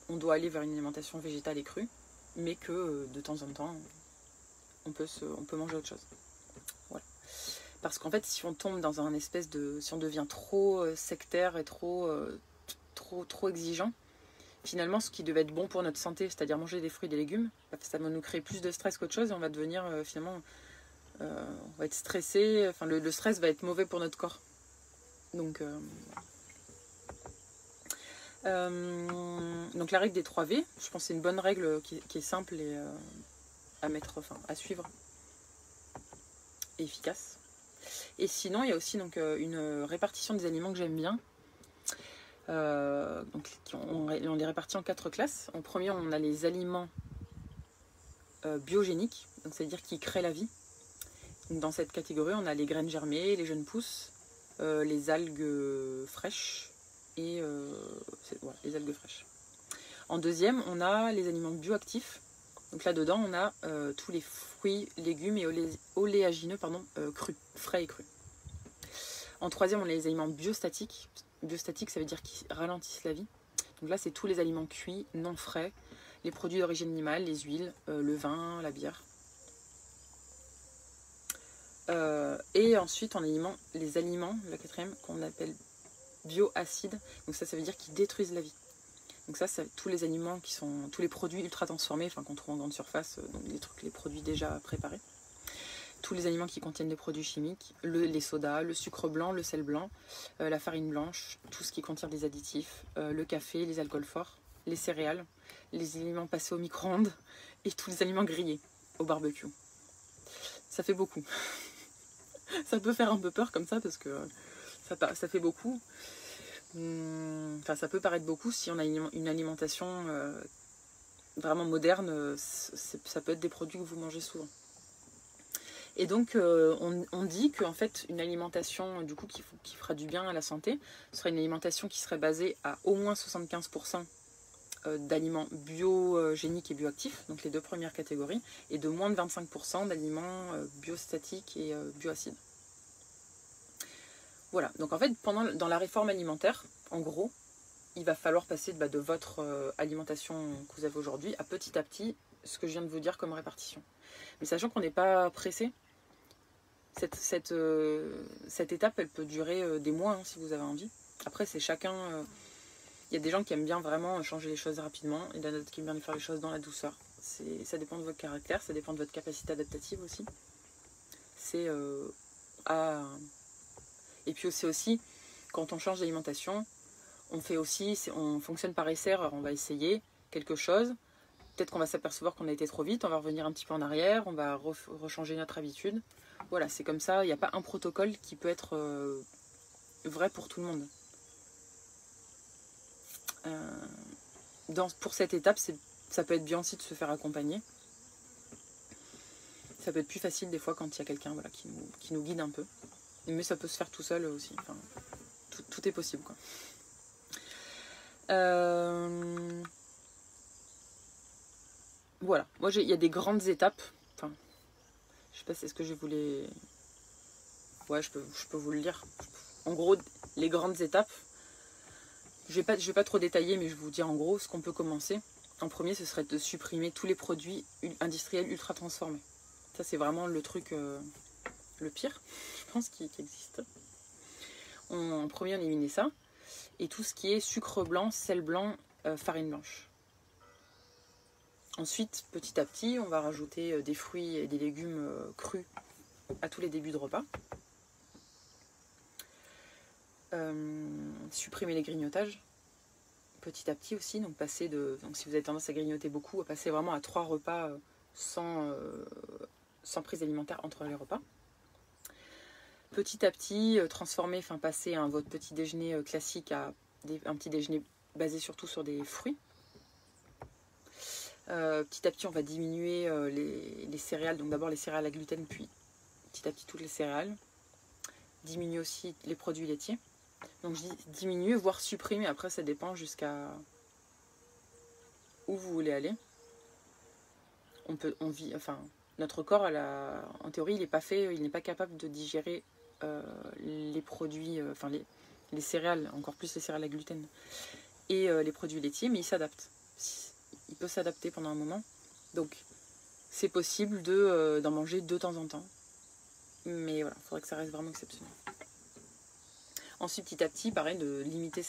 on doit aller vers une alimentation végétale et crue, mais que de temps en temps on peut manger autre chose. Voilà. Parce qu'en fait, si on tombe dans un espèce de... si on devient trop sectaire et trop exigeant, finalement, ce qui devait être bon pour notre santé, c'est-à-dire manger des fruits et des légumes, ça va nous créer plus de stress qu'autre chose et on va devenir finalement... on va être stressé, enfin le stress va être mauvais pour notre corps. Donc la règle des 3 V, je pense que c'est une bonne règle qui est simple et à suivre. et efficace. Et sinon, il y a aussi donc, une répartition des aliments que j'aime bien. Donc, on les répartit en 4 classes. En premier, on a les aliments biogéniques, donc c'est-à-dire qui créent la vie. Donc, dans cette catégorie, on a les graines germées, les jeunes pousses, les algues fraîches et voilà, les algues fraîches. En deuxième, on a les aliments bioactifs. Donc là-dedans, on a tous les fruits, légumes et oléagineux crus, frais et crus. En troisième, on a les aliments biostatiques. Biostatiques, ça veut dire qu'ils ralentissent la vie. Donc là, c'est tous les aliments cuits, non frais, les produits d'origine animale, les huiles, le vin, la bière. Et ensuite, on a les aliments, la quatrième, qu'on appelle bioacides. Donc ça veut dire qu'ils détruisent la vie. Donc ça, c'est tous les aliments qui sont, tous les produits ultra transformés, enfin qu'on trouve en grande surface, donc les produits déjà préparés. Tous les aliments qui contiennent des produits chimiques, les sodas, le sucre blanc, le sel blanc, la farine blanche, tout ce qui contient des additifs, le café, les alcools forts, les céréales, les aliments passés au micro-ondes et tous les aliments grillés au barbecue. Ça fait beaucoup. Ça peut faire un peu peur comme ça parce que ça fait beaucoup. Enfin, ça peut paraître beaucoup si on a une alimentation vraiment moderne. Ça peut être des produits que vous mangez souvent. Et donc, on dit qu'en fait, une alimentation du coup, qui fera du bien à la santé serait une alimentation qui serait basée à au moins 75% d'aliments biogéniques et bioactifs, donc les 2 premières catégories, et de moins de 25% d'aliments biostatiques et bioacides. Voilà, donc en fait, dans la réforme alimentaire, en gros, il va falloir passer de votre alimentation que vous avez aujourd'hui à petit ce que je viens de vous dire comme répartition. Mais sachant qu'on n'est pas pressé, cette étape, elle peut durer des mois si vous avez envie. Après, c'est chacun... Il y a des gens qui aiment bien vraiment changer les choses rapidement, et d'autres qui aiment bien faire les choses dans la douceur. Ça dépend de votre caractère, ça dépend de votre capacité adaptative aussi. Et puis c'est aussi, quand on change d'alimentation, on fonctionne par essai-erreur. On va essayer quelque chose, peut-être qu'on va s'apercevoir qu'on a été trop vite, on va revenir un petit peu en arrière, on va rechanger notre habitude. Voilà, c'est comme ça, il n'y a pas un protocole qui peut être vrai pour tout le monde. Pour cette étape, ça peut être bien aussi de se faire accompagner. Ça peut être plus facile des fois quand il y a quelqu'un qui nous guide un peu. Mais ça peut se faire tout seul aussi. Enfin, tout est possible, quoi. Voilà. Moi, il y a des grandes étapes. Enfin, je sais pas si est-ce que je voulais... Ouais, je peux vous le lire. En gros, les grandes étapes. Je vais pas trop détailler, mais je vais vous dire en gros ce qu'on peut commencer. En premier, ce serait de supprimer tous les produits industriels ultra transformés. Ça, c'est vraiment le truc le pire, je pense, qui existe. En premier, on élimine ça. Et tout ce qui est sucre blanc, sel blanc, farine blanche. Ensuite, petit à petit, on va rajouter des fruits et des légumes crus à tous les débuts de repas. Supprimer les grignotages petit à petit aussi, donc si vous avez tendance à grignoter beaucoup, à passer vraiment à 3 repas sans prise alimentaire entre les repas. Petit à petit, passer votre petit déjeuner classique à un petit déjeuner basé surtout sur des fruits. Petit à petit, on va diminuer les céréales, donc d'abord les céréales à gluten, puis petit à petit toutes les céréales. Diminuer aussi les produits laitiers. Donc je dis diminuer, voire supprimer, après ça dépend jusqu'à où vous voulez aller. Notre corps, en théorie, il n'est pas capable de digérer les produits, les céréales, encore plus les céréales à gluten, et les produits laitiers, mais il s'adapte. Il peut s'adapter pendant un moment. Donc c'est possible d'en manger de temps en temps. Mais voilà, il faudrait que ça reste vraiment exceptionnel. Ensuite, petit à petit, pareil, de limiter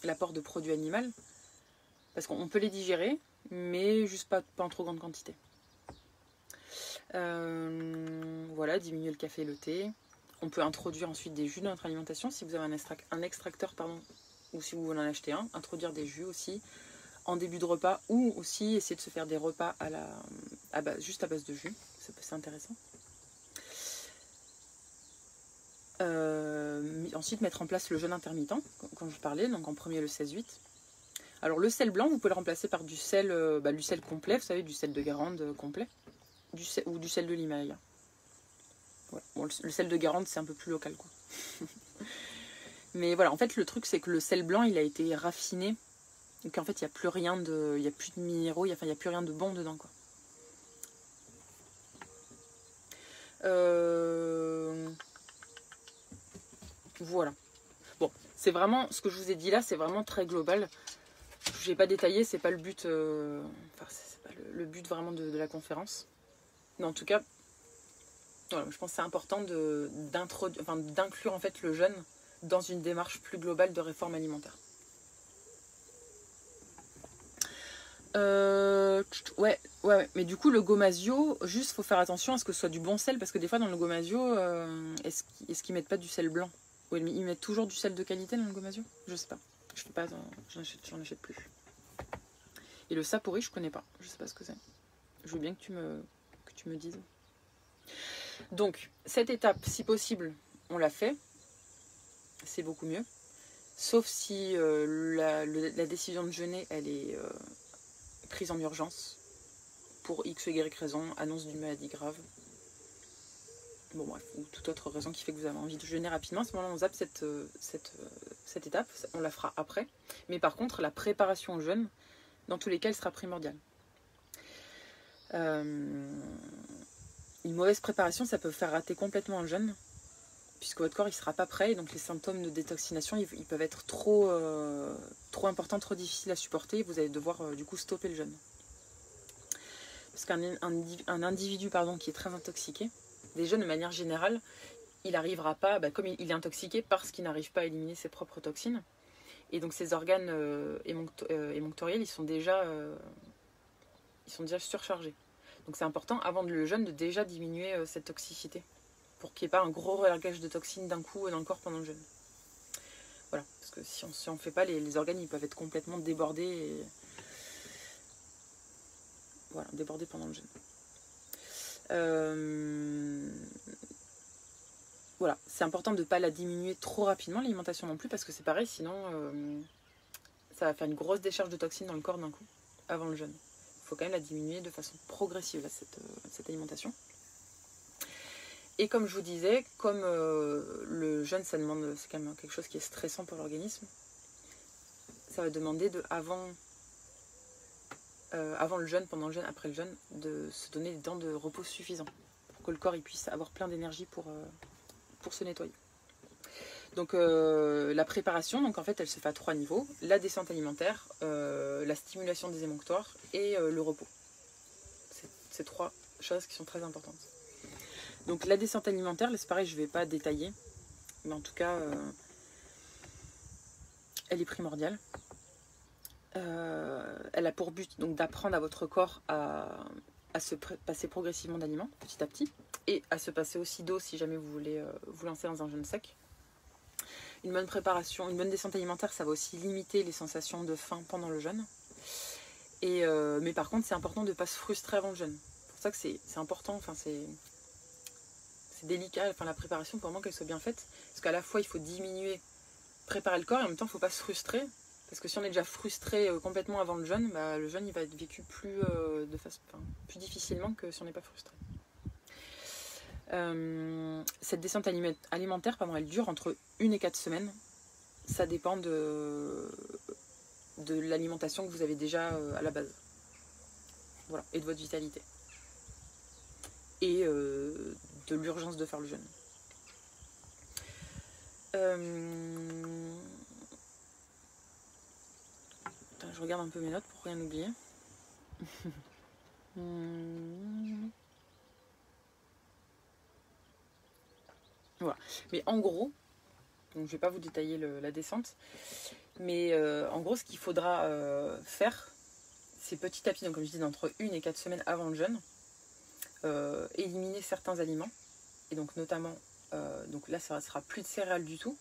l'apport de produits animaux. Parce qu'on peut les digérer, mais juste pas en trop grande quantité. Voilà, diminuer le café et le thé. On peut introduire ensuite des jus dans notre alimentation. Si vous avez un extracteur, ou si vous voulez en acheter un, introduire des jus aussi en début de repas, ou aussi essayer de se faire des repas juste à base de jus. C'est intéressant. Ensuite, mettre en place le jeûne intermittent, comme je parlais, donc en premier le 16-8. Alors le sel blanc, vous pouvez le remplacer par du sel complet, vous savez, du sel de Guérande complet, ou du sel de l'Himalaya. Ouais. Bon, le sel de Guérande, c'est un peu plus local, quoi. Mais voilà, en fait, le truc, c'est que le sel blanc, il a été raffiné. Donc en fait, il n'y a plus rien de... Il n'y a plus de minéraux, il n'y a plus rien de bon dedans, quoi. Voilà. Bon, c'est vraiment... Ce que je vous ai dit là, c'est vraiment très global. Je n'ai pas détaillé, c'est pas le but... Enfin, c'est pas le but vraiment de la conférence. Mais en tout cas, voilà, je pense que c'est important d'inclure en fait le jeûne dans une démarche plus globale de réforme alimentaire. Ouais, mais du coup le gomasio, juste faut faire attention à ce que ce soit du bon sel, parce que des fois dans le gomasio, est-ce qu'ils mettent pas du sel blanc? Oui, mais ils mettent toujours du sel de qualité dans le gomasio? Je sais pas. Je fais pas, j'en achète plus. Et le sapori, je connais pas. Je sais pas ce que c'est. Je veux bien que tu me dises. Donc, cette étape, si possible, on l'a fait. C'est beaucoup mieux. Sauf si la décision de jeûner, elle est prise en urgence. Pour X ou Y raison, annonce d'une maladie grave. Bon bref, ou toute autre raison qui fait que vous avez envie de jeûner rapidement. À ce moment-là, on zappe cette étape. On la fera après. Mais par contre, la préparation au jeûne, dans tous les cas, elle sera primordiale. Une mauvaise préparation, ça peut faire rater complètement un jeûne, puisque votre corps il sera pas prêt, et donc les symptômes de détoxination ils peuvent être trop importants, trop difficiles à supporter, et vous allez devoir du coup stopper le jeûne. Parce qu'un individu qui est très intoxiqué, des jeûnes de manière générale, il n'arrivera pas, comme il est intoxiqué parce qu'il n'arrive pas à éliminer ses propres toxines, et donc ses organes émonctoriels ils sont déjà surchargés. Donc c'est important avant le jeûne de déjà diminuer cette toxicité, pour qu'il n'y ait pas un gros relâchage de toxines d'un coup dans le corps pendant le jeûne. Voilà, parce que si on ne fait pas, les organes ils peuvent être complètement débordés, débordés pendant le jeûne. Voilà, c'est important de ne pas la diminuer trop rapidement, l'alimentation non plus, parce que c'est pareil, sinon ça va faire une grosse décharge de toxines dans le corps d'un coup, avant le jeûne. Il faut quand même la diminuer de façon progressive, cette alimentation. Et comme je vous disais, comme le jeûne, c'est quand même quelque chose qui est stressant pour l'organisme, ça va demander avant le jeûne, pendant le jeûne, après le jeûne, de se donner des temps de repos suffisants pour que le corps il puisse avoir plein d'énergie pour se nettoyer. Donc la préparation, donc en fait, elle se fait à 3 niveaux: la descente alimentaire, la stimulation des émonctoires et le repos. C'est 3 choses qui sont très importantes. Donc la descente alimentaire, là c'est pareil, je ne vais pas détailler, mais en tout cas, elle est primordiale. Elle a pour but donc d'apprendre à votre corps à se passer progressivement d'aliments, petit à petit, et à se passer aussi d'eau si jamais vous voulez vous lancer dans un jeûne sec. Une bonne préparation, une bonne descente alimentaire, ça va aussi limiter les sensations de faim pendant le jeûne. Mais par contre, c'est important de ne pas se frustrer avant le jeûne. C'est pour ça que c'est important, c'est délicat, la préparation, pour vraiment qu'elle soit bien faite, parce qu'à la fois il faut préparer le corps, et en même temps il ne faut pas se frustrer, parce que si on est déjà frustré complètement avant le jeûne, le jeûne il va être vécu plus difficilement que si on n'est pas frustré. Cette descente alimentaire, elle dure entre 1 et 4 semaines. Ça dépend de l'alimentation que vous avez déjà à la base. Voilà, et de votre vitalité. Et de l'urgence de faire le jeûne. Je regarde un peu mes notes pour rien oublier. Voilà. Mais en gros, donc je vais pas vous détailler la descente, mais en gros ce qu'il faudra faire, c'est petit à petit, donc comme je dis, d'entre 1 et 4 semaines avant le jeûne, éliminer certains aliments, et donc notamment, donc là ça ne sera plus de céréales du tout,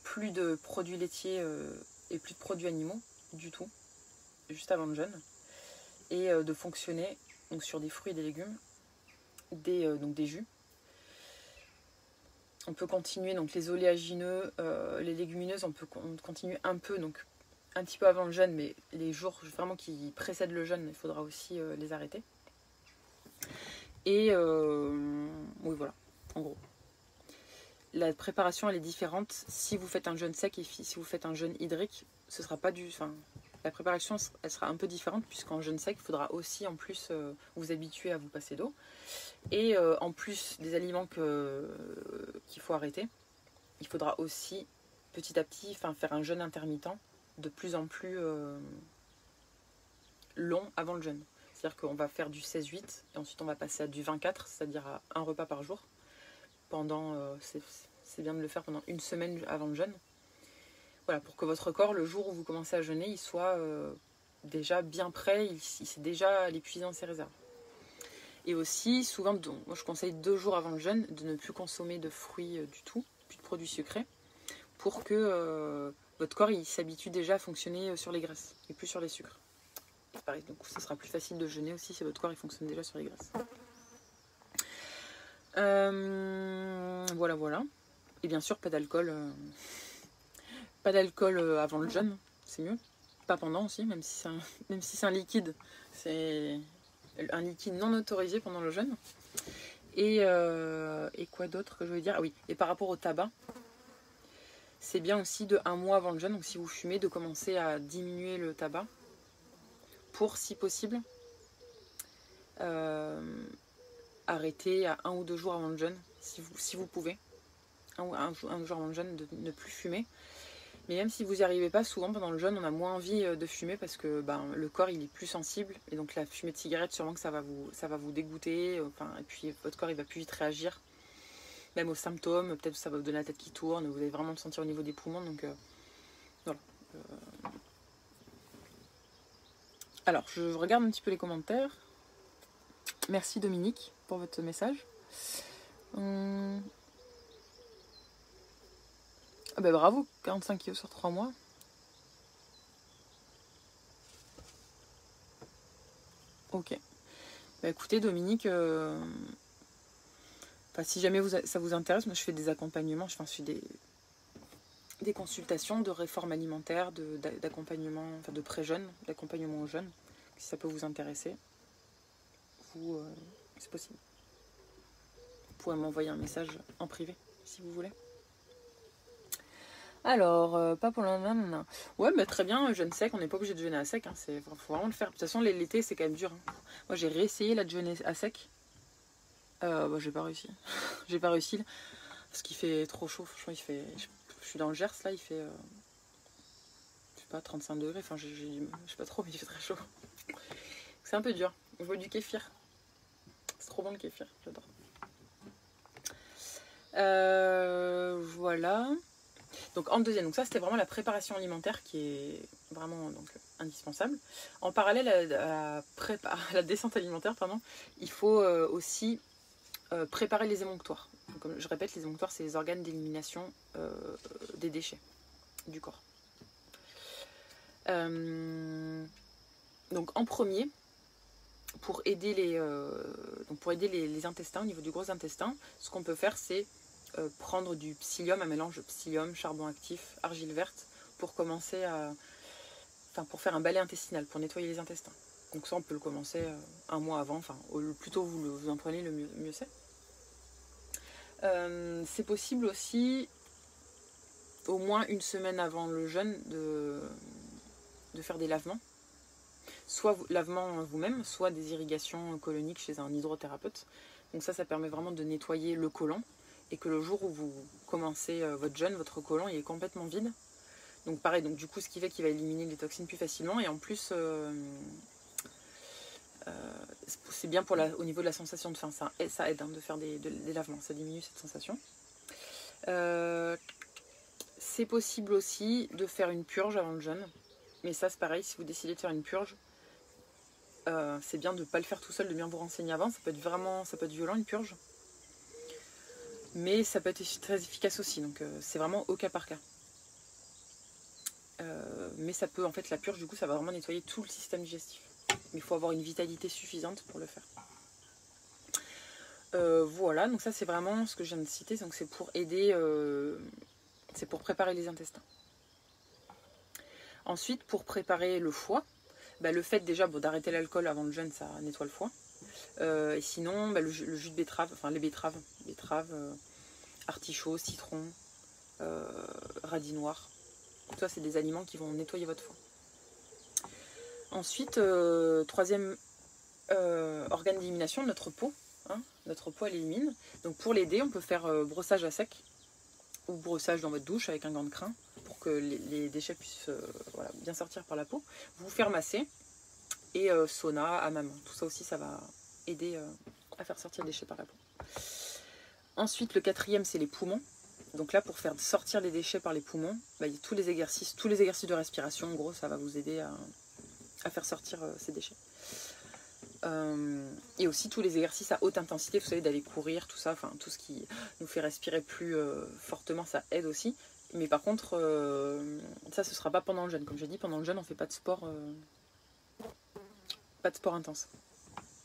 plus de produits laitiers et plus de produits animaux du tout, juste avant le jeûne, et de fonctionner donc sur des fruits et des légumes, donc des jus, On peut continuer, donc les oléagineux, les légumineuses, on peut continuer un peu, donc un petit peu avant le jeûne, mais les jours vraiment qui précèdent le jeûne, il faudra aussi les arrêter. Et oui, voilà, en gros. La préparation, elle est différente. Si vous faites un jeûne sec et si vous faites un jeûne hydrique, ce sera pas du... Enfin, la préparation, elle sera un peu différente, puisqu'en jeûne sec, il faudra aussi, en plus, vous habituer à vous passer d'eau. Et en plus des aliments qu'il faut arrêter, il faudra aussi, petit à petit, faire un jeûne intermittent de plus en plus long avant le jeûne. C'est-à-dire qu'on va faire du 16-8 et ensuite on va passer à du 24, c'est-à-dire à un repas par jour. C'est bien de le faire pendant une semaine avant le jeûne. Voilà, pour que votre corps, le jour où vous commencez à jeûner, il soit déjà bien prêt, il sait déjà aller puiser dans ses réserves. Et aussi, souvent, moi je conseille 2 jours avant le jeûne de ne plus consommer de fruits du tout, plus de produits sucrés, pour que votre corps il s'habitue déjà à fonctionner sur les graisses et plus sur les sucres. Et pareil, donc ça sera plus facile de jeûner aussi si votre corps il fonctionne déjà sur les graisses. Voilà. Et bien sûr, pas d'alcool. Pas d'alcool avant le jeûne, c'est mieux. Pas pendant aussi, même si c'est un liquide. C'est un liquide non autorisé pendant le jeûne. Et quoi d'autre que je voulais dire? Ah oui, et par rapport au tabac, c'est bien aussi de 1 mois avant le jeûne, donc si vous fumez, de commencer à diminuer le tabac pour, si possible, arrêter à 1 ou 2 jours avant le jeûne, si vous pouvez. Un jour avant le jeûne, de ne plus fumer. Mais même si vous n'y arrivez pas, souvent pendant le jeûne, on a moins envie de fumer parce que le corps il est plus sensible. Et donc la fumée de cigarette, sûrement que ça va vous dégoûter. Et puis votre corps il va plus vite réagir. Même aux symptômes, peut-être que ça va vous donner la tête qui tourne. Vous allez vraiment le sentir au niveau des poumons. Donc voilà. Alors, je regarde un petit peu les commentaires. Merci Dominique pour votre message. Ah bah bravo, 45 kg sur 3 mois. Ok. Bah écoutez Dominique, si jamais ça vous intéresse, moi je fais des accompagnements, je fais des consultations de réforme alimentaire, d'accompagnement, de pré-jeunes, d'accompagnement aux jeunes. Si ça peut vous intéresser, c'est possible. Vous pouvez m'envoyer un message en privé si vous voulez. Alors, pas pour l'instant. Ouais, bah très bien, jeûne sec, on n'est pas obligé de jeûner à sec. Faut vraiment le faire. De toute façon, l'été, c'est quand même dur. Moi, j'ai réessayé de jeûner à sec. J'ai pas réussi. J'ai pas réussi parce qu'il fait trop chaud. Franchement, je suis dans le Gers, là, il fait... je sais pas, 35 degrés. Enfin, je sais pas trop, mais il fait très chaud. C'est un peu dur. On voit du kéfir. C'est trop bon le kéfir, j'adore. Voilà. Donc en deuxième, donc ça c'était vraiment la préparation alimentaire qui est vraiment indispensable. En parallèle à la descente alimentaire, il faut aussi préparer les émonctoires. Donc, comme je répète, les émonctoires c'est les organes d'élimination des déchets du corps. Donc en premier, pour aider les intestins, au niveau du gros intestin, ce qu'on peut faire c'est prendre du psyllium, un mélange psyllium, charbon actif, argile verte, pour commencer pour faire un balai intestinal, pour nettoyer les intestins. Donc ça, on peut le commencer 1 mois avant, le plus tôt vous en prenez, le mieux c'est. C'est possible aussi, au moins 1 semaine avant le jeûne, de faire des lavements. Soit lavement vous-même, soit des irrigations coloniques chez un hydrothérapeute. Donc ça permet vraiment de nettoyer le côlon. Et que le jour où vous commencez votre jeûne, votre côlon il est complètement vide. Donc pareil, du coup ce qui fait qu'il va éliminer les toxines plus facilement. Et en plus, c'est bien au niveau de la sensation de faim. Ça aide de faire des lavements, ça diminue cette sensation. C'est possible aussi de faire une purge avant le jeûne. Mais ça c'est pareil, si vous décidez de faire une purge, c'est bien de ne pas le faire tout seul, de bien vous renseigner avant. Ça peut être violent une purge. Mais ça peut être très efficace aussi, donc c'est vraiment au cas par cas. Mais ça peut, la purge, du coup, ça va vraiment nettoyer tout le système digestif. Mais il faut avoir une vitalité suffisante pour le faire. Voilà, donc ça c'est vraiment ce que je viens de citer, donc c'est pour aider, c'est pour préparer les intestins. Ensuite, pour préparer le foie, bah, le fait déjà d'arrêter l'alcool avant le jeûne, ça nettoie le foie. Et sinon, bah, le jus de betterave, enfin les betteraves, artichauts, citron, radis noir. Tout ça, c'est des aliments qui vont nettoyer votre foie. Ensuite, troisième organe d'élimination, notre peau. Hein, notre peau, elle élimine. Donc pour l'aider, on peut faire brossage à sec ou brossage dans votre douche avec un gant de crin pour que les déchets puissent voilà, bien sortir par la peau. Vous faire masser et sauna, hammam. Tout ça aussi, ça va aider à faire sortir les déchets par la peau. Ensuite, le quatrième, c'est les poumons. Donc là, pour faire sortir les déchets par les poumons, bah, il y a tous les exercices de respiration, en gros, ça va vous aider à faire sortir ces déchets. Et aussi tous les exercices à haute intensité, vous savez, d'aller courir, tout ça, enfin tout ce qui nous fait respirer plus fortement, ça aide aussi. Mais par contre, ça ce sera pas pendant le jeûne. Comme j'ai dit, pendant le jeûne, on fait pas de sport intense.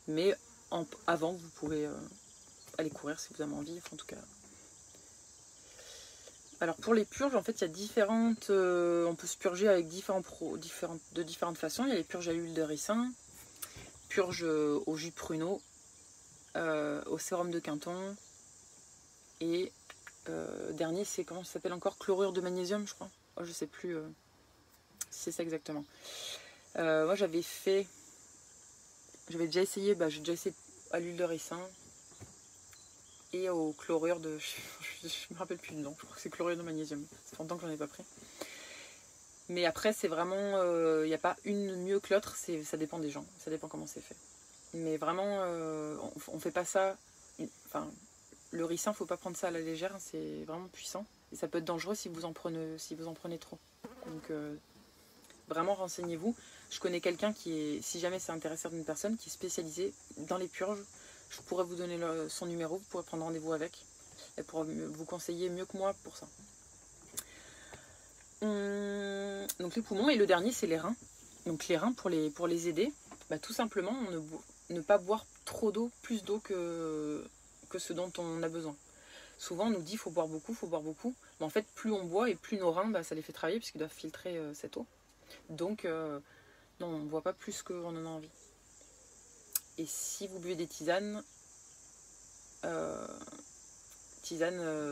Mais avant, vous pouvez aller courir si vous avez envie, enfin, en tout cas. Alors pour les purges, en fait, il y a différentes... on peut se purger avec de différentes façons. Il y a les purges à l'huile de ricin, purge au jus de pruneau, au sérum de Quinton, et dernier, c'est comment ça s'appelle encore, chlorure de magnésium, je crois. Oh, je sais plus si c'est ça exactement. Moi, j'avais déjà essayé, j'ai déjà essayé à l'huile de ricin et au chlorure de... Je me rappelle plus le nom, je crois que c'est chlorure de magnésium. Ça fait longtemps que j'en ai pas pris. Mais après, c'est vraiment... Il n'y a pas une mieux que l'autre, ça dépend des gens. Ça dépend comment c'est fait. Mais vraiment, on fait pas ça... Enfin, le ricin, faut pas prendre ça à la légère. C'est vraiment puissant. Et ça peut être dangereux si vous en prenez trop. Donc, vraiment, renseignez-vous. Je connais quelqu'un qui est... Si jamais c'est intéressant d'une personne, qui est spécialisée dans les purges. Je pourrais vous donner son numéro. Vous pourrez prendre rendez-vous avec. Elle pourra vous conseiller mieux que moi pour ça. Donc les poumons, et le dernier c'est les reins. Donc les reins pour les aider, tout simplement ne pas boire trop d'eau, plus d'eau que ce dont on a besoin. Souvent on nous dit faut boire beaucoup. Mais en fait plus on boit et plus nos reins ça les fait travailler puisqu'ils doivent filtrer cette eau. Donc non, on ne boit pas plus qu'on en a envie. Et si vous buvez des tisanes,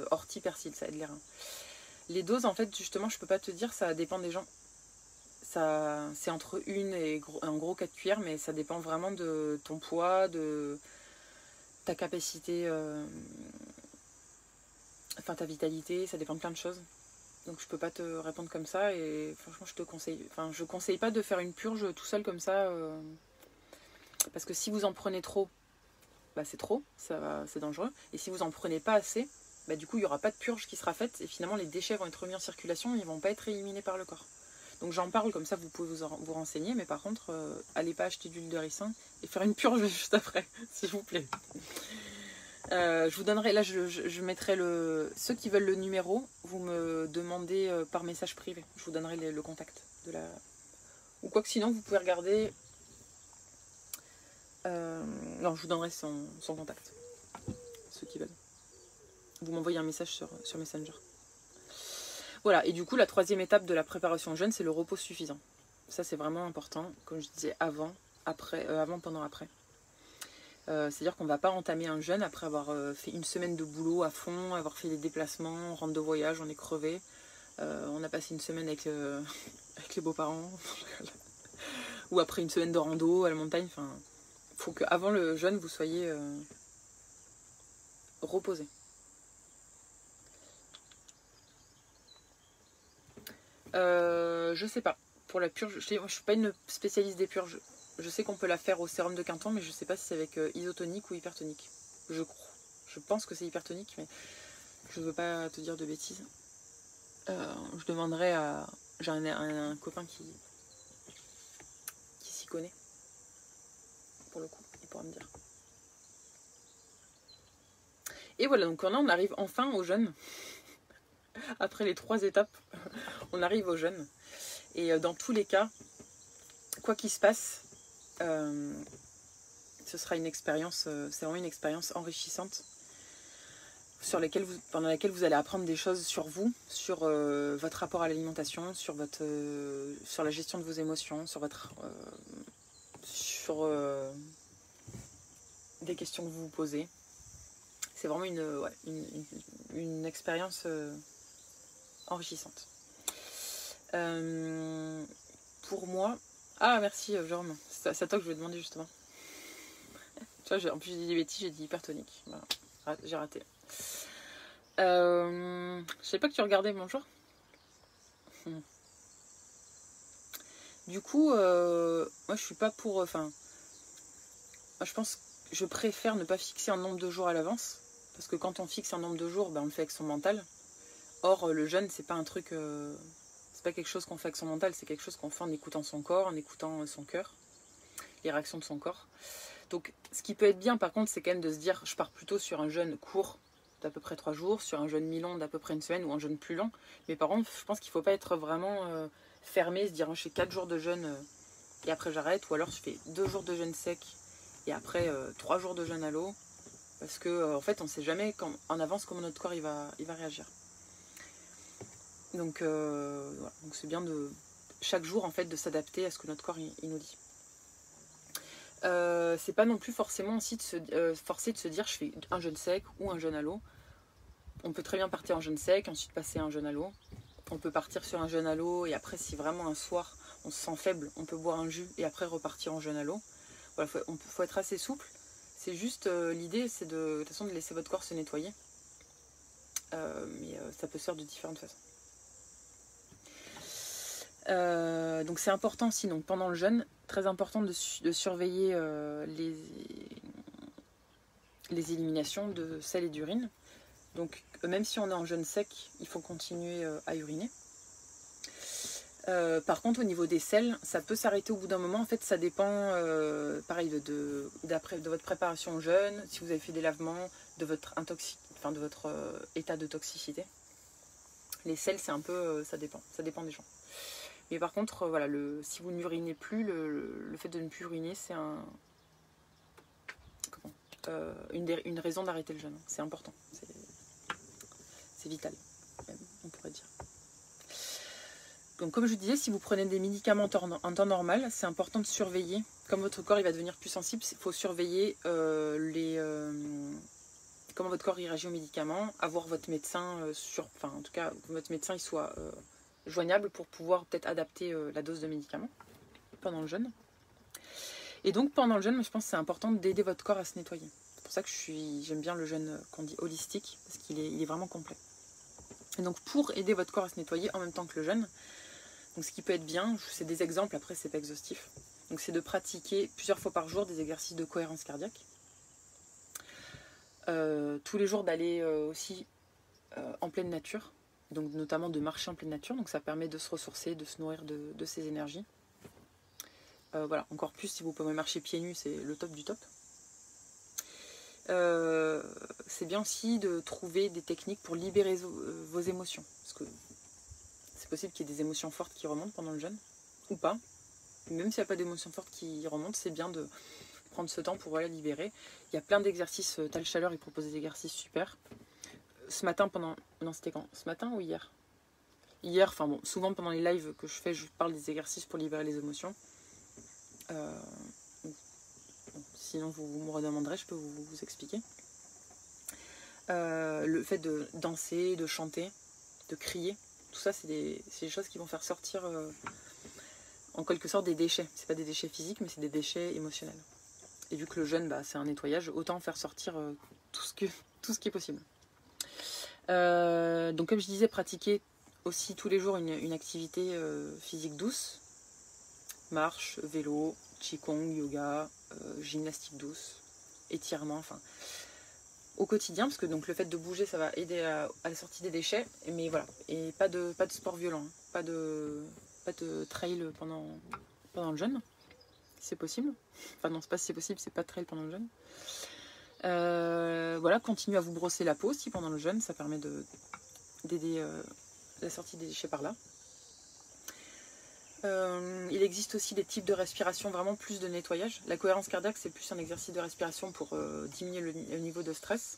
ortie, persil, ça aide les reins. Les doses, en fait, justement, je peux pas te dire, ça dépend des gens. C'est entre 1 et un gros 4 cuillères, mais ça dépend vraiment de ton poids, de ta capacité, enfin ta vitalité, ça dépend de plein de choses. Donc je peux pas te répondre comme ça et franchement je conseille pas de faire une purge tout seul comme ça parce que si vous en prenez trop, c'est trop, c'est dangereux. Et si vous en prenez pas assez, du coup il n'y aura pas de purge qui sera faite et finalement les déchets vont être remis en circulation et ils vont pas être éliminés par le corps. Donc j'en parle comme ça, vous pouvez vous renseigner, mais par contre allez pas acheter d'huile de ricin et faire une purge juste après, s'il vous plaît. Je vous donnerai, là je mettrai ceux qui veulent le numéro, vous me demandez par message privé, je vous donnerai le contact de la... Ou quoi que sinon vous pouvez regarder... non, je vous donnerai son contact, ceux qui veulent. Vous m'envoyez un message sur Messenger. Voilà, et du coup la troisième étape de la préparation au jeûne, c'est le repos suffisant. Ça c'est vraiment important, comme je disais avant, pendant, après. C'est-à-dire qu'on ne va pas entamer un jeûne après avoir fait une semaine de boulot à fond, avoir fait des déplacements, on rentre de voyage, on est crevé. On a passé une semaine avec les beaux-parents. Ou après une semaine de rando à la montagne. Enfin, il faut qu'avant le jeûne, vous soyez reposé. Je sais pas. Pour la purge, je suis pas une spécialiste des purges. Je sais qu'on peut la faire au sérum de Quinton, mais je sais pas si c'est avec isotonique ou hypertonique. Je pense que c'est hypertonique, mais je ne veux pas te dire de bêtises. Je demanderai à... J'ai un copain qui s'y connaît. Pour le coup, il pourra me dire. Et voilà, donc on arrive enfin au jeûne. Après les 3 étapes, on arrive au jeûne. Et dans tous les cas, quoi qu'il se passe, ce sera une expérience, c'est vraiment une expérience enrichissante pendant laquelle vous allez apprendre des choses sur vous, sur votre rapport à l'alimentation, sur la gestion de vos émotions, sur des questions que vous vous posez. C'est vraiment une expérience enrichissante. Pour moi... Ah, merci Jérôme, c'est à toi que je voulais demander justement. Tu vois, en plus j'ai dit des bêtises, j'ai dit hypertonique. Voilà. J'ai raté. Je sais pas que tu regardais, bonjour. Du coup, moi je suis pas pour... moi je pense que je préfère ne pas fixer un nombre de jours à l'avance. Parce que quand on fixe un nombre de jours, on le fait avec son mental. Or, le jeûne, c'est pas un truc... c'est pas quelque chose qu'on fait avec son mental, c'est quelque chose qu'on fait en écoutant son corps, en écoutant son cœur, les réactions de son corps. Donc, ce qui peut être bien, par contre, c'est quand même de se dire, je pars plutôt sur un jeûne court d'à peu près 3 jours, sur un jeûne mi-long d'à peu près une semaine, ou un jeûne plus long. Mais par contre, je pense qu'il faut pas être vraiment fermé, se dire, je fais 4 jours de jeûne et après j'arrête, ou alors je fais 2 jours de jeûne sec et après 3 jours de jeûne à l'eau. Parce que en fait, on ne sait jamais en avance comment notre corps il va réagir. Donc, voilà. Donc c'est bien de chaque jour en fait de s'adapter à ce que notre corps il nous dit. C'est pas non plus forcément aussi forcé de se dire je fais un jeûne sec ou un jeûne à l'eau. On peut très bien partir en jeûne sec, ensuite passer à un jeûne à l'eau. On peut partir sur un jeûne à l'eau et après si vraiment un soir on se sent faible, on peut boire un jus et après repartir en jeûne à l'eau. Voilà, faut être assez souple. C'est juste l'idée, c'est de toute façon de laisser votre corps se nettoyer. Mais ça peut se faire de différentes façons. Donc c'est important aussi, donc pendant le jeûne, très important de surveiller les éliminations de sel et d'urine. Donc même si on est en jeûne sec, il faut continuer à uriner. Par contre au niveau des sels, ça peut s'arrêter au bout d'un moment. En fait ça dépend pareil de votre préparation au jeûne, si vous avez fait des lavements, de votre état de toxicité. Les sels c'est un peu, ça dépend des gens. Mais par contre, voilà, si vous n'urinez plus, le fait de ne plus uriner, c'est une raison d'arrêter le jeûne. C'est important, c'est vital, même, on pourrait dire. Donc comme je vous disais, si vous prenez des médicaments en temps normal, c'est important de surveiller. Comme votre corps il va devenir plus sensible, il faut surveiller comment votre corps il réagit aux médicaments, avoir votre médecin en tout cas, que votre médecin il soit joignable pour pouvoir peut-être adapter la dose de médicaments pendant le jeûne. Et donc pendant le jeûne, je pense que c'est important d'aider votre corps à se nettoyer. C'est pour ça que j'aime bien le jeûne qu'on dit holistique, parce qu'il est vraiment complet. Et donc pour aider votre corps à se nettoyer en même temps que le jeûne, donc ce qui peut être bien, c'est des exemples, après c'est pas exhaustif. Donc c'est de pratiquer plusieurs fois par jour des exercices de cohérence cardiaque. Tous les jours d'aller aussi en pleine nature, donc notamment de marcher en pleine nature, donc ça permet de se ressourcer, de se nourrir de ses énergies. Voilà, encore plus si vous pouvez marcher pieds nus, c'est le top du top. C'est bien aussi de trouver des techniques pour libérer vos émotions, parce que c'est possible qu'il y ait des émotions fortes qui remontent pendant le jeûne, ou pas. Même s'il n'y a pas d'émotions fortes qui remontent, c'est bien de prendre ce temps pour libérer. Il y a plein d'exercices, Tal Chaleur, il propose des exercices super. Ce matin non c'était quand? Ce matin ou hier? Hier, enfin bon, souvent pendant les lives que je fais, je parle des exercices pour libérer les émotions. Sinon vous me redemanderez, je peux vous expliquer. Le fait de danser, de chanter, de crier, tout ça c'est des choses qui vont faire sortir en quelque sorte des déchets. C'est pas des déchets physiques, mais c'est des déchets émotionnels. Et vu que le jeûne c'est un nettoyage, autant faire sortir tout ce qui est possible. Donc comme je disais, pratiquer aussi tous les jours une activité physique douce. Marche, vélo, qigong, yoga, gymnastique douce, étirement, enfin au quotidien, parce que donc le fait de bouger ça va aider à la sortie des déchets, mais voilà, et pas de sport violent, hein. pas de trail pendant le jeûne, si c'est possible. Enfin non, c'est pas si c'est possible, c'est pas de trail pendant le jeûne. Voilà, continuez à vous brosser la peau aussi pendant le jeûne, ça permet d'aider la sortie des déchets par là. Il existe aussi des types de respiration, vraiment plus de nettoyage. La cohérence cardiaque, c'est plus un exercice de respiration pour diminuer le niveau de stress.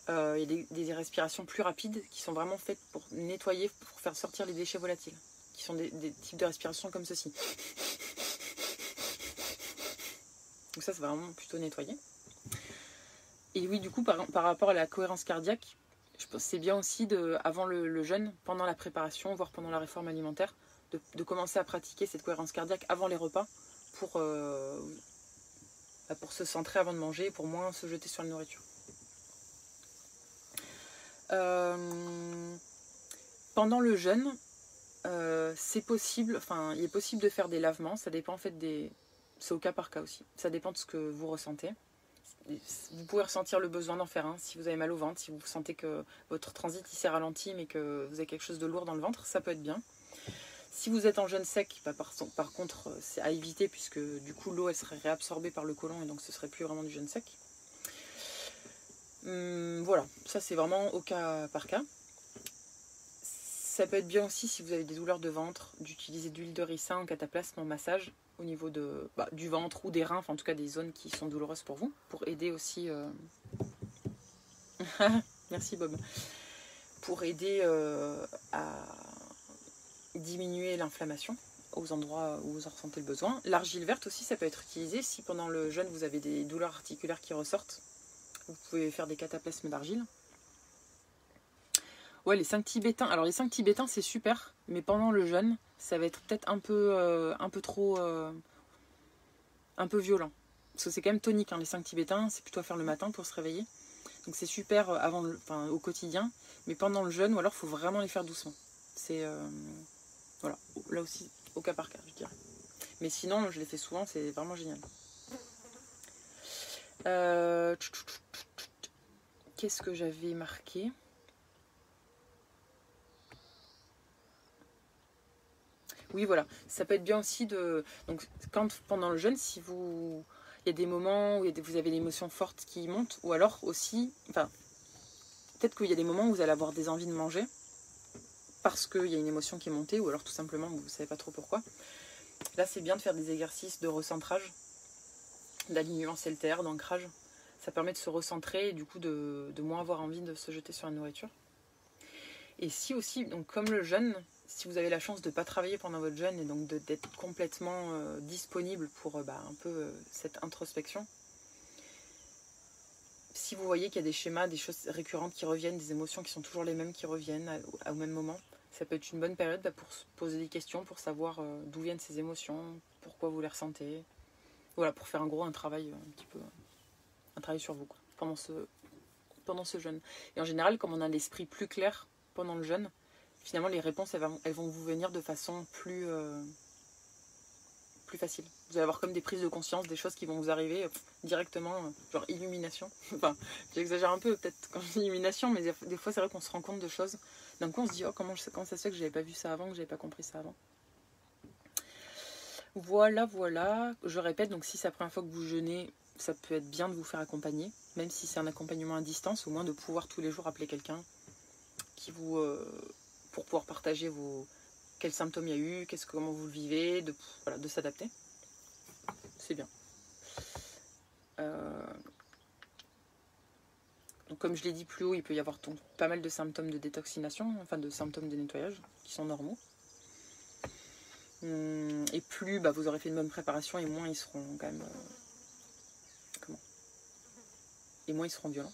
Il y a des respirations plus rapides qui sont vraiment faites pour nettoyer, pour faire sortir les déchets volatiles, qui sont des types de respiration comme ceci. Donc ça, c'est vraiment plutôt nettoyer. Et oui, du coup, par rapport à la cohérence cardiaque, je pense que c'est bien aussi, avant le jeûne, pendant la préparation, voire pendant la réforme alimentaire, de commencer à pratiquer cette cohérence cardiaque avant les repas pour se centrer avant de manger, pour moins se jeter sur la nourriture. Pendant le jeûne, c'est possible, enfin, il est possible de faire des lavements, ça dépend en fait c'est au cas par cas aussi, ça dépend de ce que vous ressentez. Vous pouvez ressentir le besoin d'en faire un si vous avez mal au ventre, si vous sentez que votre transit il s'est ralenti mais que vous avez quelque chose de lourd dans le ventre, ça peut être bien. Si vous êtes en jeûne sec, par contre, c'est à éviter puisque du coup l'eau elle serait réabsorbée par le côlon et donc ce serait plus vraiment du jeûne sec. Voilà, ça c'est vraiment au cas par cas. Ça peut être bien aussi si vous avez des douleurs de ventre, d'utiliser de l'huile de ricin en cataplasme en massage au niveau du ventre ou des reins, enfin en tout cas des zones qui sont douloureuses pour vous, pour aider aussi... Merci Bob. Pour aider à diminuer l'inflammation aux endroits où vous en ressentez le besoin. L'argile verte aussi, ça peut être utilisé si pendant le jeûne vous avez des douleurs articulaires qui ressortent. Vous pouvez faire des cataplasmes d'argile. Ouais, les 5 tibétains. Alors les 5 tibétains c'est super, mais pendant le jeûne, ça va être peut-être un peu trop... un peu violent. Parce que c'est quand même tonique, hein, les 5 tibétains, c'est plutôt à faire le matin pour se réveiller. Donc c'est super au quotidien, mais pendant le jeûne, ou alors il faut vraiment les faire doucement. C'est... voilà, là aussi, au cas par cas, je dirais. Mais sinon, je les fais souvent, c'est vraiment génial. Qu'est-ce que j'avais marqué ? Oui, voilà, ça peut être bien aussi de... Donc, pendant le jeûne, si vous... Il y a des moments où vous avez l'émotion forte qui monte, ou alors aussi... Enfin, peut-être qu'il y a des moments où vous allez avoir des envies de manger, parce qu'il y a une émotion qui est montée, ou alors tout simplement, vous ne savez pas trop pourquoi. Là, c'est bien de faire des exercices de recentrage, d'alignement celtaire, d'ancrage. Ça permet de se recentrer et du coup de moins avoir envie de se jeter sur la nourriture. Et si aussi, donc comme le jeûne, si vous avez la chance de ne pas travailler pendant votre jeûne et donc d'être complètement disponible pour un peu cette introspection, si vous voyez qu'il y a des schémas, des choses récurrentes qui reviennent, des émotions qui sont toujours les mêmes qui reviennent au même moment, ça peut être une bonne période pour se poser des questions, pour savoir d'où viennent ces émotions, pourquoi vous les ressentez. Voilà, pour faire un travail un travail sur vous quoi, pendant ce jeûne. Et en général, comme on a l'esprit plus clair pendant le jeûne, finalement les réponses elles vont vous venir de façon plus facile. Vous allez avoir comme des prises de conscience, des choses qui vont vous arriver directement, genre illumination. Enfin, j'exagère un peu peut-être quand je dis illumination, mais des fois c'est vrai qu'on se rend compte de choses. D'un coup on se dit, oh comment ça se fait que j'avais pas vu ça avant, que j'avais pas compris ça avant. Voilà. Je répète, donc si c'est la première fois que vous jeûnez, ça peut être bien de vous faire accompagner, même si c'est un accompagnement à distance, au moins de pouvoir tous les jours appeler quelqu'un qui vous... pour pouvoir partager quels symptômes il y a eu, comment vous le vivez, de s'adapter. C'est bien. Donc comme je l'ai dit plus haut, il peut y avoir pas mal de symptômes de détoxination, enfin de symptômes de nettoyage, qui sont normaux. Et plus vous aurez fait une bonne préparation, et moins ils seront quand même... et moins ils seront violents.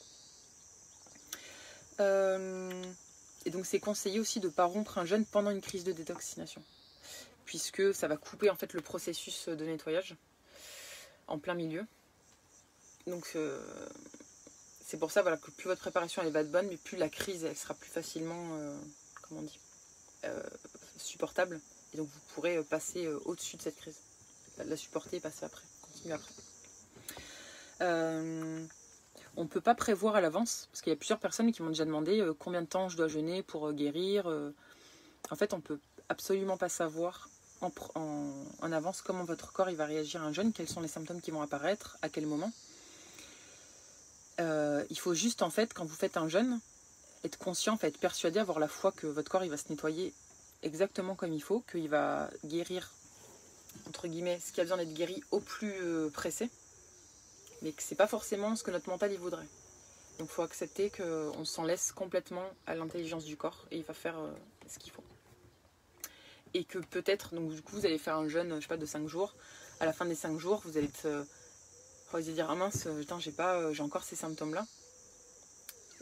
Et donc c'est conseillé aussi de ne pas rompre un jeûne pendant une crise de détoxination, puisque ça va couper en fait le processus de nettoyage en plein milieu. Donc c'est pour ça que plus votre préparation elle va être bonne, mais plus la crise elle sera plus facilement supportable, et donc vous pourrez passer au-dessus de cette crise, la supporter et passer après, continuer après. On ne peut pas prévoir à l'avance, parce qu'il y a plusieurs personnes qui m'ont déjà demandé combien de temps je dois jeûner pour guérir. En fait, on ne peut absolument pas savoir en avance comment votre corps il va réagir à un jeûne, quels sont les symptômes qui vont apparaître, à quel moment. Il faut juste, en fait, quand vous faites un jeûne, être conscient, être persuadé, avoir la foi que votre corps il va se nettoyer exactement comme il faut, qu'il va guérir, entre guillemets, ce qui a besoin d'être guéri au plus pressé, mais que c'est pas forcément ce que notre mental il voudrait. Donc il faut accepter qu'on s'en laisse complètement à l'intelligence du corps et il va faire ce qu'il faut. Et que peut-être, donc du coup vous allez faire un jeûne, je sais pas, de 5 jours. À la fin des 5 jours, vous allez vous allez dire, ah mince, putain, j'ai encore ces symptômes-là.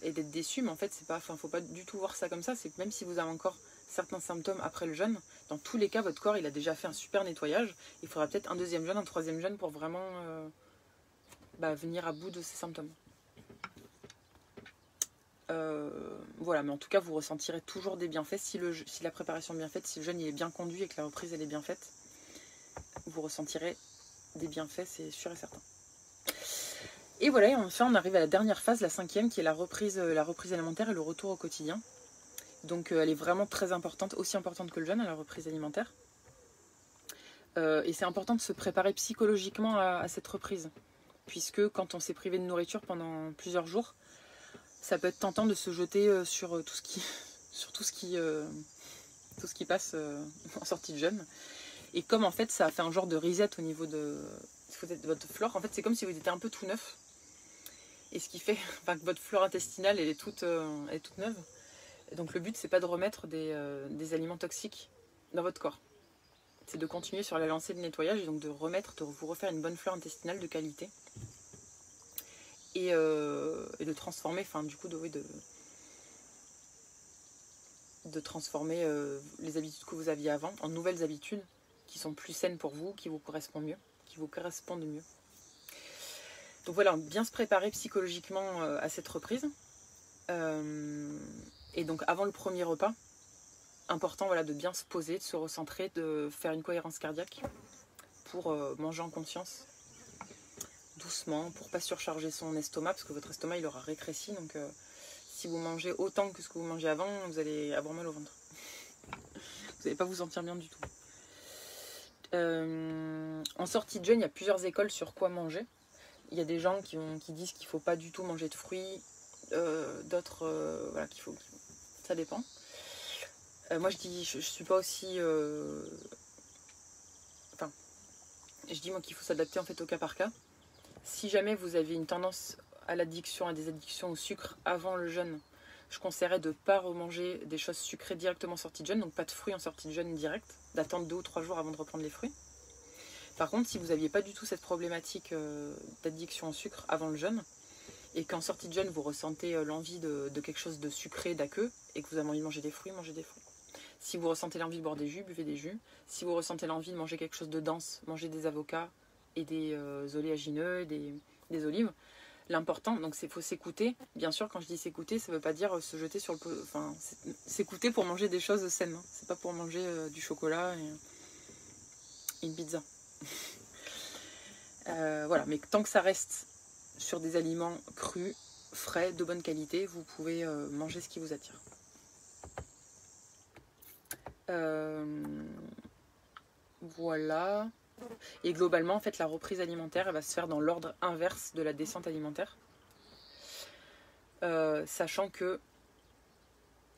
Et d'être déçu, mais en fait, c'est pas, faut pas du tout voir ça comme ça. C'est que même si vous avez encore certains symptômes après le jeûne, dans tous les cas, votre corps, il a déjà fait un super nettoyage. Il faudra peut-être un deuxième jeûne, un troisième jeûne pour vraiment venir à bout de ces symptômes. Voilà, mais en tout cas, vous ressentirez toujours des bienfaits. Si la préparation est bien faite, si le jeûne il est bien conduit et que la reprise elle est bien faite, vous ressentirez des bienfaits, c'est sûr et certain. Et voilà, et enfin on arrive à la dernière phase, la 5e, qui est la reprise alimentaire et le retour au quotidien. Donc elle est vraiment très importante, aussi importante que le jeûne, la reprise alimentaire. Et c'est important de se préparer psychologiquement à cette reprise. Puisque quand on s'est privé de nourriture pendant plusieurs jours, ça peut être tentant de se jeter sur tout ce qui passe en sortie de jeûne. Et comme en fait ça a fait un genre de reset au niveau de votre flore, en fait c'est comme si vous étiez un peu tout neuf. Et ce qui fait que votre flore intestinale elle est toute neuve. Et donc le but c'est pas de remettre des aliments toxiques dans votre corps. C'est de continuer sur la lancée de nettoyage et donc de vous refaire une bonne flore intestinale de qualité. Et de transformer, de transformer les habitudes que vous aviez avant en nouvelles habitudes qui sont plus saines pour vous, qui vous correspondent mieux. Donc voilà, bien se préparer psychologiquement à cette reprise. Et donc avant le premier repas, important de bien se poser, de se recentrer, de faire une cohérence cardiaque pour manger en conscience, doucement, pour pas surcharger son estomac, parce que votre estomac il aura rétréci. Donc si vous mangez autant que ce que vous mangez avant, vous allez avoir mal au ventre. Vous n'allez pas vous sentir bien du tout. En sortie de jeûne, il y a plusieurs écoles sur quoi manger. Il y a des gens qui disent qu'il ne faut pas du tout manger de fruits, d'autres qu'il faut. Ça dépend. Moi je dis, je suis pas aussi. Je dis moi qu'il faut s'adapter en fait au cas par cas. Si jamais vous avez une tendance à l'addiction, à des addictions au sucre avant le jeûne, je conseillerais de ne pas remanger des choses sucrées directement en sortie de jeûne, donc pas de fruits en sortie de jeûne direct, d'attendre 2 ou 3 jours avant de reprendre les fruits. Par contre, si vous n'aviez pas du tout cette problématique d'addiction au sucre avant le jeûne, et qu'en sortie de jeûne vous ressentez l'envie de quelque chose de sucré, d'aqueux, et que vous avez envie de manger des fruits, mangez des fruits. Si vous ressentez l'envie de boire des jus, buvez des jus. Si vous ressentez l'envie de manger quelque chose de dense, mangez des avocats et des oléagineux, des olives. L'important, donc c'est faut s'écouter. Bien sûr, quand je dis s'écouter, ça ne veut pas dire se jeter sur le... Enfin, s'écouter pour manger des choses saines. Hein. C'est pas pour manger du chocolat et une pizza. Voilà, mais tant que ça reste sur des aliments crus, frais, de bonne qualité, vous pouvez manger ce qui vous attire. Voilà. Et globalement, en fait, la reprise alimentaire, elle va se faire dans l'ordre inverse de la descente alimentaire. Sachant que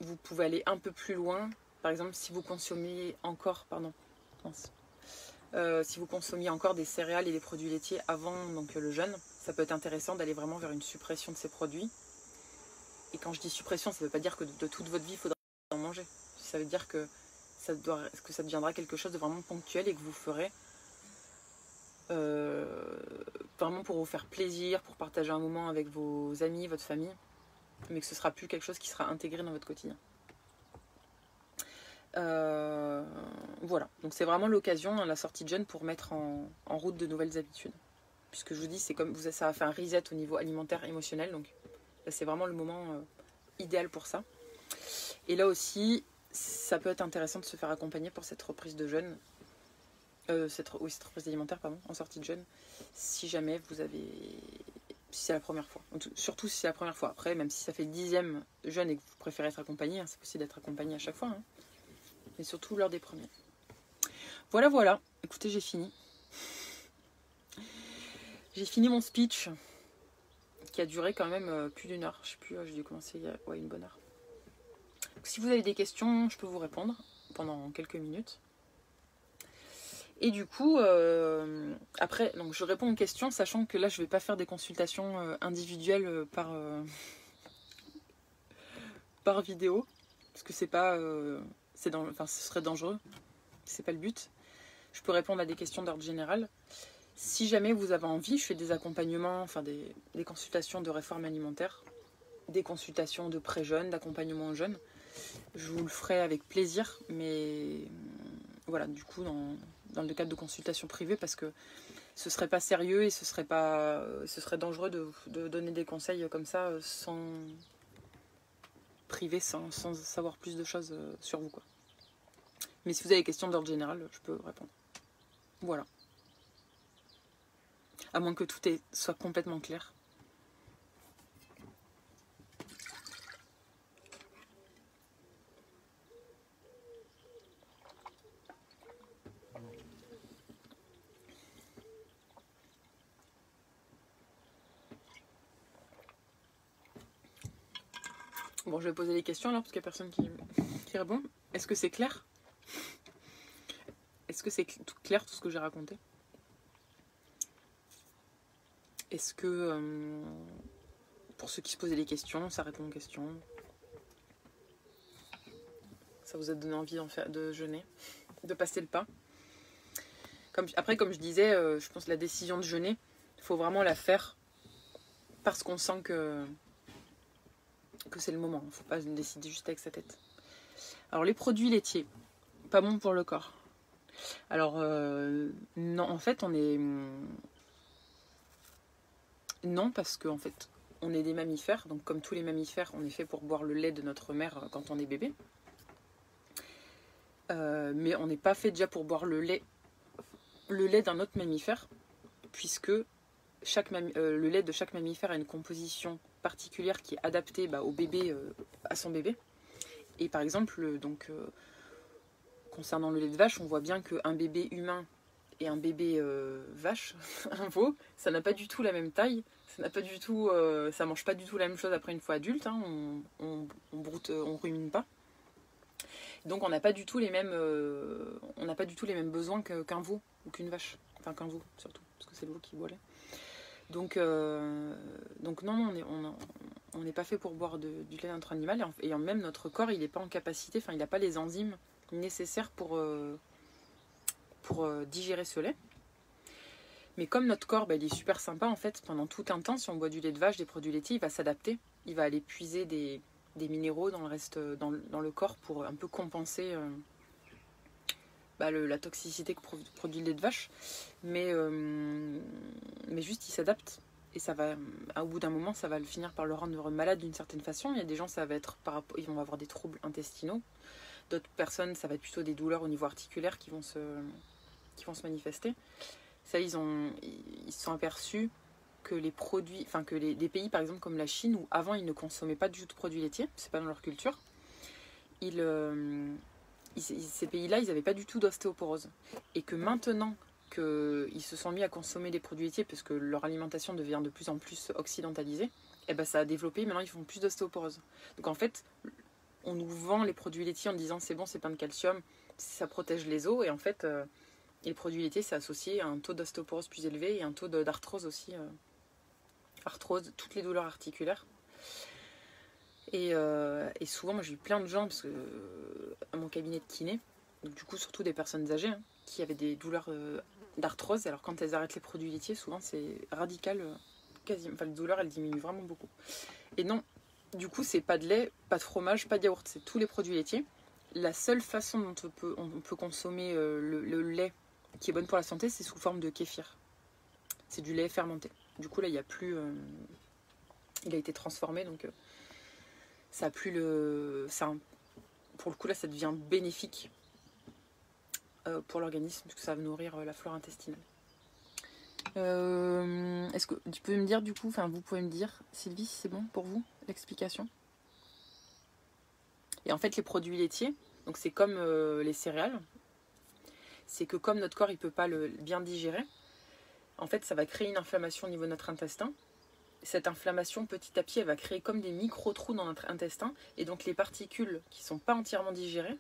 vous pouvez aller un peu plus loin. Par exemple, si vous consommiez encore, si vous consommiez encore des céréales et des produits laitiers avant le jeûne, ça peut être intéressant d'aller vraiment vers une suppression de ces produits. Et quand je dis suppression, ça ne veut pas dire que de toute votre vie, il faudra en manger. Ça veut dire que ça deviendra quelque chose de vraiment ponctuel et que vous ferez vraiment pour vous faire plaisir, pour partager un moment avec vos amis, votre famille, mais que ce ne sera plus quelque chose qui sera intégré dans votre quotidien. Voilà, donc c'est vraiment l'occasion, la sortie de jeûne, pour mettre en route de nouvelles habitudes. Puisque je vous dis, c'est comme ça a fait un reset au niveau alimentaire, émotionnel, donc là, c'est vraiment le moment idéal pour ça. Et là aussi, ça peut être intéressant de se faire accompagner pour cette reprise de jeûne, cette reprise alimentaire, en sortie de jeûne, si jamais vous avez... Si c'est la première fois. Surtout si c'est la première fois. Après, même si ça fait le 10e jeûne et que vous préférez être accompagné, c'est possible d'être accompagné à chaque fois. Mais surtout lors des premiers. Voilà. Écoutez, j'ai fini. J'ai fini mon speech, qui a duré quand même plus d'1 heure. Je sais plus, j'ai dû commencer il y a une bonne heure. Donc, si vous avez des questions, je peux vous répondre. pendant quelques minutes. Et du coup, après, donc je réponds aux questions, sachant que là, je ne vais pas faire des consultations individuelles par vidéo, parce que c'est pas, enfin, ce serait dangereux, c'est pas le but. Je peux répondre à des questions d'ordre général. Si jamais vous avez envie, je fais des accompagnements, enfin des consultations de réforme alimentaire, des consultations de pré-jeunes, d'accompagnement aux jeunes. Je vous le ferai avec plaisir, mais voilà, du coup, dans le cadre de consultations privées, parce que ce serait pas sérieux et ce serait dangereux de donner des conseils comme ça sans privé, sans savoir plus de choses sur vous, quoi. Mais si vous avez des questions d'ordre général, je peux répondre. Voilà. À moins que tout soit complètement clair. Bon, je vais poser les questions alors, parce qu'il n'y a personne qui répond. Est-ce que c'est clair? Est-ce que c'est tout clair, tout ce que j'ai raconté? Est-ce que, pour ceux qui se posaient des questions, ça répond aux questions? Ça vous a donné envie de jeûner, de passer le pas? Après, comme je disais, je pense que la décision de jeûner, il faut vraiment la faire parce qu'on sent que c'est le moment. Il ne faut pas décider juste avec sa tête. Alors, les produits laitiers, pas bon pour le corps. Alors, non, en fait, non, parce qu'en fait, on est des mammifères. Donc, comme tous les mammifères, on est fait pour boire le lait de notre mère quand on est bébé. Mais on n'est pas fait déjà pour boire le lait d'un autre mammifère, puisque le lait de chaque mammifère a une composition particulière qui est adaptée au bébé, à son bébé. Et par exemple, concernant le lait de vache, on voit bien qu'un bébé humain et un bébé vache, un veau, ça n'a pas du tout la même taille, ça mange pas du tout la même chose après une fois adulte, hein, on rumine pas. Donc on n'a pas du tout les mêmes besoins qu'un veau ou qu'une vache, enfin qu'un veau surtout, parce que c'est le veau qui boit lait. Donc non, on n'est pas fait pour boire du lait d'un autre animal, et même notre corps, il n'est pas en capacité, enfin il n'a pas les enzymes nécessaires pour digérer ce lait. Mais comme notre corps, il est super sympa en fait, pendant tout un temps, si on boit du lait de vache, des produits laitiers, il va s'adapter, il va aller puiser des minéraux dans le corps pour un peu compenser la toxicité que produit le lait de vache, mais juste il s'adapte, et ça va, au bout d'un moment, ça va le finir par le rendre malade d'une certaine façon. Il y a des gens, ça va être ils vont avoir des troubles intestinaux, d'autres personnes, ça va être plutôt des douleurs au niveau articulaire qui vont se manifester. Ça, ils se sont aperçus que les produits, enfin que des pays par exemple comme la Chine, où avant ils ne consommaient pas du tout de produits laitiers, c'est pas dans leur culture, ces pays-là, ils n'avaient pas du tout d'ostéoporose. Et que maintenant qu'ils se sont mis à consommer des produits laitiers, parce que leur alimentation devient de plus en plus occidentalisée, et ça a développé, maintenant ils font plus d'ostéoporose. Donc en fait, on nous vend les produits laitiers en disant c'est bon, c'est plein de calcium, ça protège les os, et en fait, les produits laitiers, c'est associé à un taux d'ostéoporose plus élevé et un taux d'arthrose aussi. Arthrose, toutes les douleurs articulaires. Et souvent, moi j'ai eu plein de gens, parce que à mon cabinet de kiné, donc du coup surtout des personnes âgées, hein, qui avaient des douleurs d'arthrose. Alors quand elles arrêtent les produits laitiers, souvent c'est radical, quasiment. Enfin, les douleurs elles diminuent vraiment beaucoup. Et non, du coup c'est pas de lait, pas de fromage, pas de yaourt, c'est tous les produits laitiers. La seule façon dont on peut consommer le lait qui est bonne pour la santé, c'est sous forme de kéfir. C'est du lait fermenté. Du coup là il n'y a plus, il a été transformé, donc ça a plus pour le coup là ça devient bénéfique pour l'organisme, puisque ça va nourrir la flore intestinale. Est-ce que tu peux me dire du coup, enfin vous pouvez me dire, Sylvie, si c'est bon pour vous l'explication? Et en fait les produits laitiers, donc c'est comme les céréales, c'est que comme notre corps il peut pas le bien digérer, en fait ça va créer une inflammation au niveau de notre intestin. Cette inflammation, petit à petit, elle va créer comme des micro-trous dans notre intestin. Et donc les particules qui ne sont pas entièrement digérées,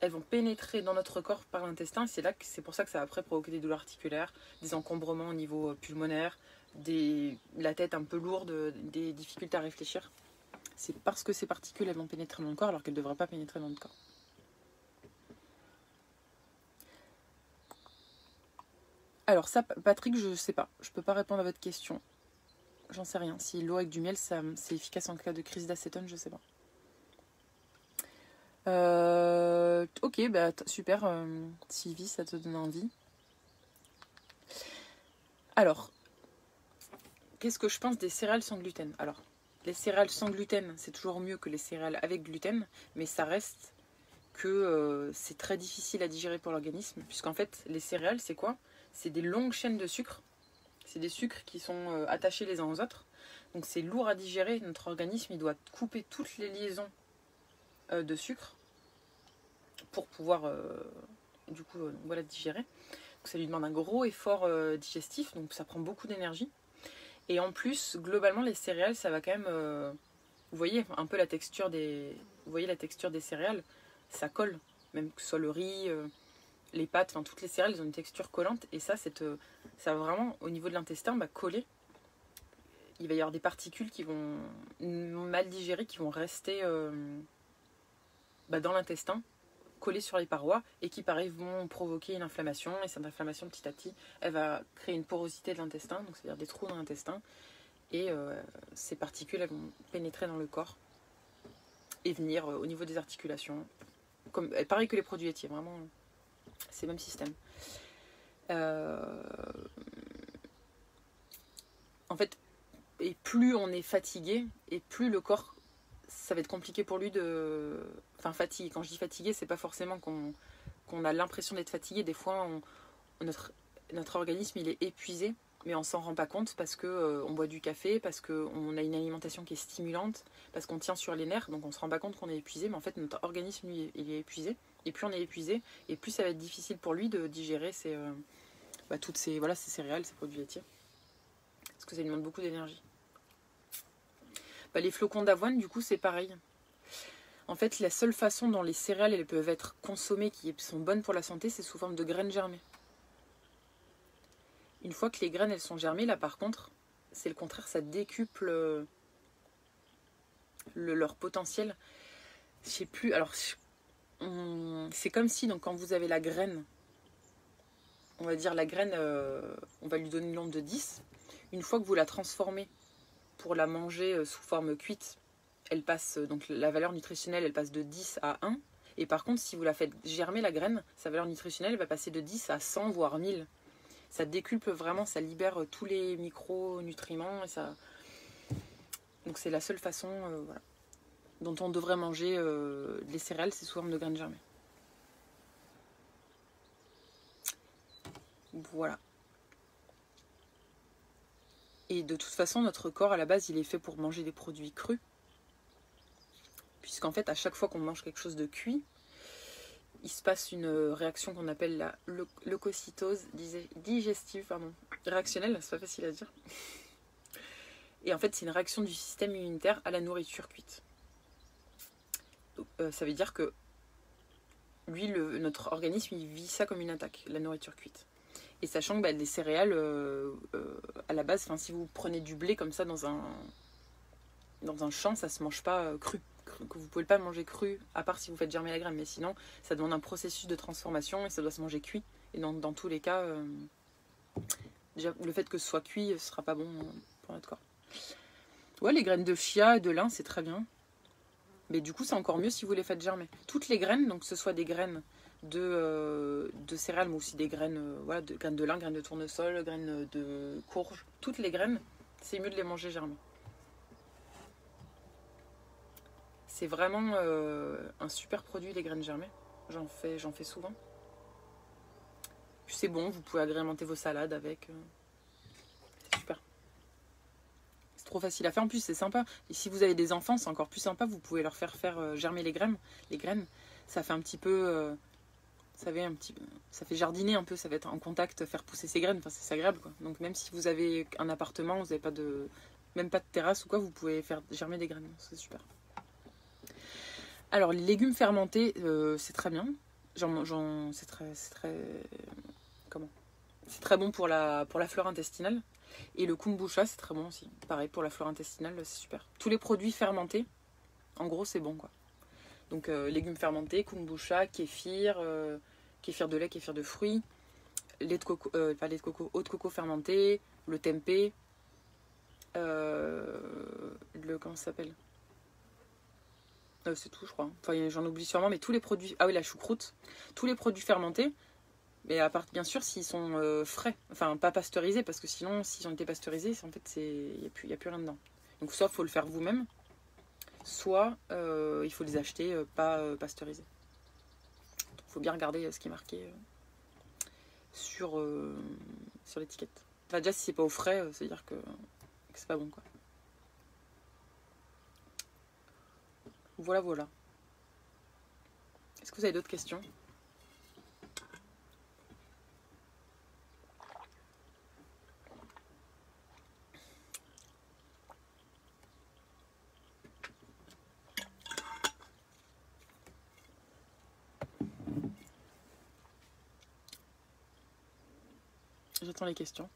elles vont pénétrer dans notre corps par l'intestin. C'est pour ça que ça va après provoquer des douleurs articulaires, des encombrements au niveau pulmonaire, la tête un peu lourde, des difficultés à réfléchir. C'est parce que ces particules elles vont pénétrer dans le corps alors qu'elles ne devraient pas pénétrer dans le corps. Alors ça, Patrick, je sais pas. Je peux pas répondre à votre question. J'en sais rien. Si l'eau avec du miel, c'est efficace en cas de crise d'acétone, je sais pas. Ok, bah super, Sylvie, ça te donne envie. Alors, qu'est-ce que je pense des céréales sans gluten? Alors, les céréales sans gluten, c'est toujours mieux que les céréales avec gluten, mais ça reste que c'est très difficile à digérer pour l'organisme, puisqu'en fait, les céréales, c'est quoi? C'est des longues chaînes de sucre. C'est des sucres qui sont attachés les uns aux autres. Donc c'est lourd à digérer. Notre organisme, il doit couper toutes les liaisons de sucre pour pouvoir du coup voilà, digérer. Donc ça lui demande un gros effort digestif, donc ça prend beaucoup d'énergie. Et en plus, globalement, les céréales, ça va quand même... vous voyez un peu la texture des... Vous voyez la texture des céréales, ça colle. Même que ce soit le riz, les pâtes, enfin toutes les céréales, elles ont une texture collante. Et ça, ça va vraiment, au niveau de l'intestin, coller. Il va y avoir des particules qui vont mal digérées, qui vont rester dans l'intestin, collées sur les parois, et qui, pareil, vont provoquer une inflammation. Et cette inflammation, petit à petit, elle va créer une porosité de l'intestin, donc c'est-à-dire des trous dans l'intestin. Et ces particules, elles vont pénétrer dans le corps et venir au niveau des articulations. Pareil que les produits laitiers, vraiment, c'est le même système. En fait, et plus on est fatigué, et plus le corps, ça va être compliqué pour lui de... Enfin, fatigué. Quand je dis fatigué, c'est pas forcément qu'on a l'impression d'être fatigué. Des fois, notre organisme, il est épuisé, mais on s'en rend pas compte parce que on boit du café, parce qu'on a une alimentation qui est stimulante, parce qu'on tient sur les nerfs, donc on se rend pas compte qu'on est épuisé, mais en fait, notre organisme, lui, il est épuisé. Et plus on est épuisé, et plus ça va être difficile pour lui de digérer toutes ces céréales, ces produits laitiers. Parce que ça lui demande beaucoup d'énergie. Les flocons d'avoine, du coup, c'est pareil. En fait, la seule façon dont les céréales elles peuvent être consommées, qui sont bonnes pour la santé, c'est sous forme de graines germées. Une fois que les graines elles sont germées, là par contre, c'est le contraire, ça décuple leur potentiel. Je sais plus, alors c'est comme si, donc quand vous avez la graine, on va dire la graine, on va lui donner une lampe de 10. Une fois que vous la transformez pour la manger sous forme cuite, elle passe, donc la valeur nutritionnelle, elle passe de 10 à 1. Et par contre, si vous la faites germer la graine, sa valeur nutritionnelle va passer de 10 à 100, voire 1000. Ça décuple vraiment, ça libère tous les micronutriments. Donc c'est la seule façon dont on devrait manger les céréales, c'est sous forme de graines germées. Voilà. Et de toute façon, notre corps, à la base, il est fait pour manger des produits crus. Puisqu'en fait, à chaque fois qu'on mange quelque chose de cuit, il se passe une réaction qu'on appelle la leucocytose digestive, réactionnelle, c'est pas facile à dire. Et en fait, c'est une réaction du système immunitaire à la nourriture cuite. Donc, ça veut dire que lui, notre organisme, il vit ça comme une attaque, la nourriture cuite. Et sachant que les céréales, à la base, si vous prenez du blé comme ça dans un champ, ça se mange pas cru. Que vous pouvez pas le manger cru, à part si vous faites germer la graine. Mais sinon, ça demande un processus de transformation et ça doit se manger cuit. Et dans tous les cas, déjà, le fait que ce soit cuit, ce sera pas bon pour notre corps. Ouais, les graines de chia et de lin, c'est très bien. Mais du coup, c'est encore mieux si vous les faites germer. Toutes les graines, donc que ce soit des graines de céréales, mais aussi des graines, de graines de lin, graines de tournesol, graines de courge. Toutes les graines, c'est mieux de les manger germées. C'est vraiment un super produit, les graines germées. J'en fais souvent. Puis c'est bon, vous pouvez agrémenter vos salades avec. C'est super. C'est trop facile à faire. En plus, c'est sympa. Et si vous avez des enfants, c'est encore plus sympa. Vous pouvez leur faire germer les graines. Les graines, ça fait un petit peu... ça fait jardiner un peu. Ça va être en contact, faire pousser ses graines. Enfin, c'est agréable, quoi. Donc même si vous avez un appartement, vous n'avez même pas de terrasse ou quoi, vous pouvez faire germer des graines. C'est super. Alors, les légumes fermentés, c'est très bien. C'est très... Comment? C'est très bon pour la flore intestinale. Et le kombucha, c'est très bon aussi. Pareil, pour la flore intestinale, c'est super. Tous les produits fermentés, en gros, c'est bon, quoi. Donc, légumes fermentés, kombucha, kéfir, kéfir de lait, kéfir de fruits, lait de coco, pas lait de coco, eau de coco fermentée, le tempeh, comment ça s'appelle? C'est tout, je crois. Enfin, j'en oublie sûrement, mais tous les produits... Ah oui, la choucroute. Tous les produits fermentés, mais à part, bien sûr, s'ils sont frais. Enfin, pas pasteurisés, parce que sinon, s'ils ont été pasteurisés, en fait, il n'y a plus rien dedans. Donc, soit il faut le faire vous-même, soit il faut les acheter pas pasteurisés. Il faut bien regarder ce qui est marqué sur l'étiquette. Enfin, déjà, si c'est pas au frais, c'est-à-dire que c'est pas bon, quoi. Voilà, voilà. Est-ce que vous avez d'autres questions? J'attends les questions.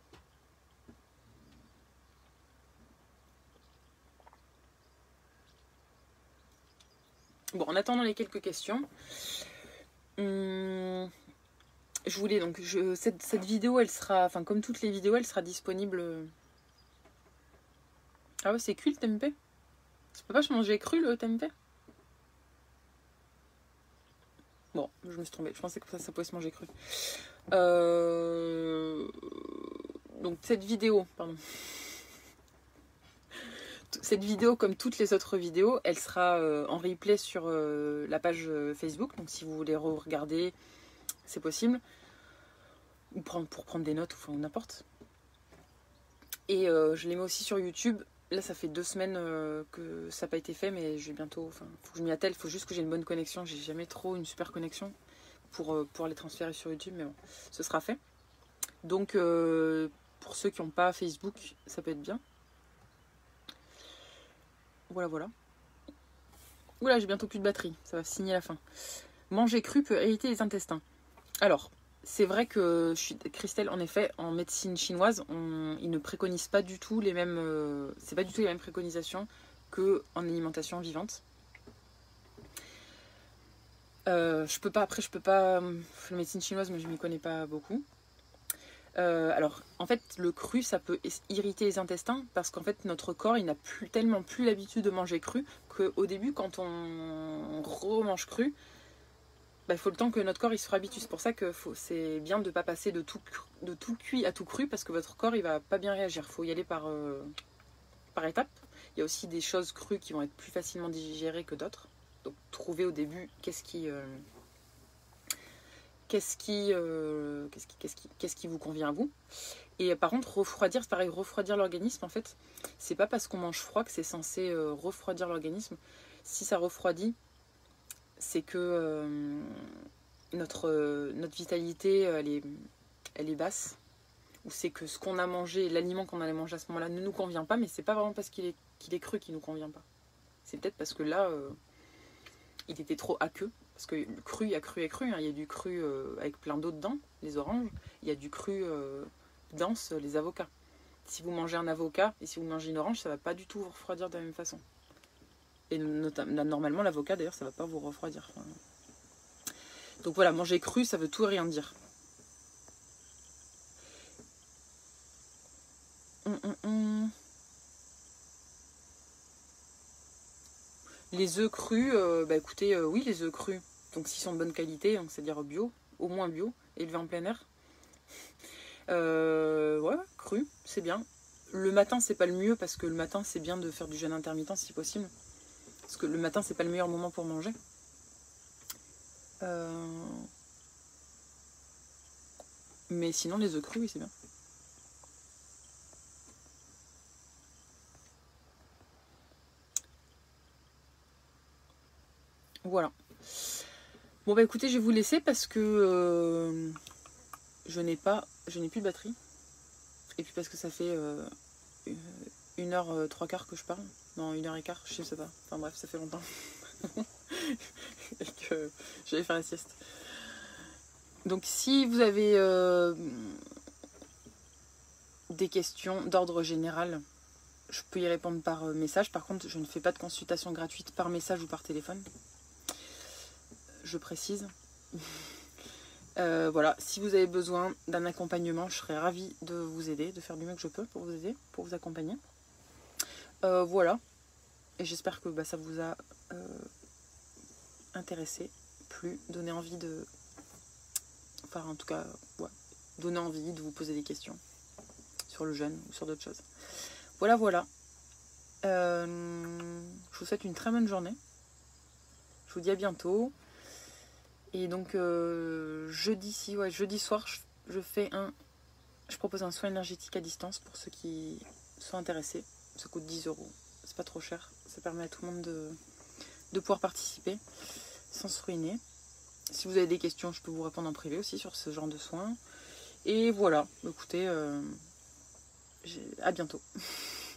Bon, en attendant les quelques questions, je voulais donc... cette vidéo, elle sera... Enfin, comme toutes les vidéos, elle sera disponible... Ah ouais, c'est cuit le tempeh? Tu peux pas manger cru le tempeh? Bon, je me suis trompée. Je pensais que ça pouvait se manger cru. Donc cette vidéo, pardon. Cette vidéo, comme toutes les autres vidéos, elle sera en replay sur la page Facebook. Donc si vous voulez regarder, c'est possible. Ou pour prendre des notes, ou n'importe. Et je les mets aussi sur YouTube. Là, ça fait 2 semaines que ça n'a pas été fait, mais je vais bientôt... Enfin, faut que je m'y attelle. Il faut juste que j'ai une bonne connexion. J'ai jamais trop une super connexion pour les transférer sur YouTube, mais bon, ce sera fait. Donc, pour ceux qui n'ont pas Facebook, ça peut être bien. Voilà, voilà. Oula, j'ai bientôt plus de batterie. Ça va signer la fin. Manger cru peut irriter les intestins. Alors, c'est vrai que Christelle, en effet, en médecine chinoise, ils ne préconisent pas du tout les mêmes... c'est pas du tout les mêmes préconisations qu'en alimentation vivante. Je peux pas... La médecine chinoise, mais je m'y connais pas beaucoup. Alors, en fait, le cru, ça peut irriter les intestins parce qu'en fait, notre corps, il n'a tellement plus l'habitude de manger cru qu'au début, quand on remange cru, bah, il faut le temps que notre corps il se réhabitue. C'est pour ça que c'est bien de ne pas passer de tout cuit à tout cru parce que votre corps, il va pas bien réagir. Il faut y aller par étapes. Il y a aussi des choses crues qui vont être plus facilement digérées que d'autres. Donc, trouvez au début qu'est-ce qui vous convient à vous. Et par contre, refroidir, c'est pareil, refroidir l'organisme, en fait, c'est pas parce qu'on mange froid que c'est censé refroidir l'organisme. Si ça refroidit, c'est que notre vitalité, elle est basse. Ou c'est que ce qu'on a mangé, l'aliment qu'on allait manger à ce moment-là ne nous convient pas, mais c'est pas vraiment parce qu'il est cru qu'il nous convient pas. C'est peut-être parce que là, il était trop aqueux. Parce que le cru, il y a cru et cru. Hein. Il y a du cru avec plein d'eau dedans, les oranges. Il y a du cru dense, les avocats. Si vous mangez un avocat et si vous mangez une orange, ça va pas du tout vous refroidir de la même façon. Et normalement, l'avocat, d'ailleurs, ça va pas vous refroidir. Enfin, donc voilà, manger cru, ça veut tout et rien dire. Les œufs crus, bah écoutez, oui, les œufs crus. Donc s'ils sont de bonne qualité, donc c'est-à-dire bio, au moins bio, élevés en plein air. Ouais, cru, c'est bien. Le matin, c'est pas le mieux parce que le matin, c'est bien de faire du jeûne intermittent si possible. Parce que le matin, c'est pas le meilleur moment pour manger. Mais sinon, les œufs crus, oui, c'est bien. Voilà. Bon, bah écoutez, je vais vous laisser parce que je n'ai plus de batterie. Et puis parce que ça fait 1h 3/4 que je parle. Non, 1h15, je sais pas. Enfin bref, ça fait longtemps. Et que j'allais faire la sieste. Donc si vous avez des questions d'ordre général, je peux y répondre par message. Par contre, je ne fais pas de consultation gratuite par message ou par téléphone. Je précise. Voilà, si vous avez besoin d'un accompagnement, je serais ravie de vous aider, de faire du mieux que je peux pour vous aider, pour vous accompagner. Voilà. Et j'espère que ça vous a intéressé, plu, donné envie de... Enfin, en tout cas, ouais, donner envie de vous poser des questions sur le jeûne ou sur d'autres choses. Voilà, voilà. Je vous souhaite une très bonne journée. Je vous dis à bientôt. Et donc, jeudi soir, je propose un soin énergétique à distance pour ceux qui sont intéressés. Ça coûte 10 €. C'est pas trop cher. Ça permet à tout le monde de pouvoir participer sans se ruiner. Si vous avez des questions, je peux vous répondre en privé aussi sur ce genre de soins. Et voilà, écoutez, à bientôt.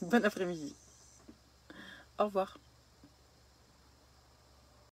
Bon après-midi. Au revoir.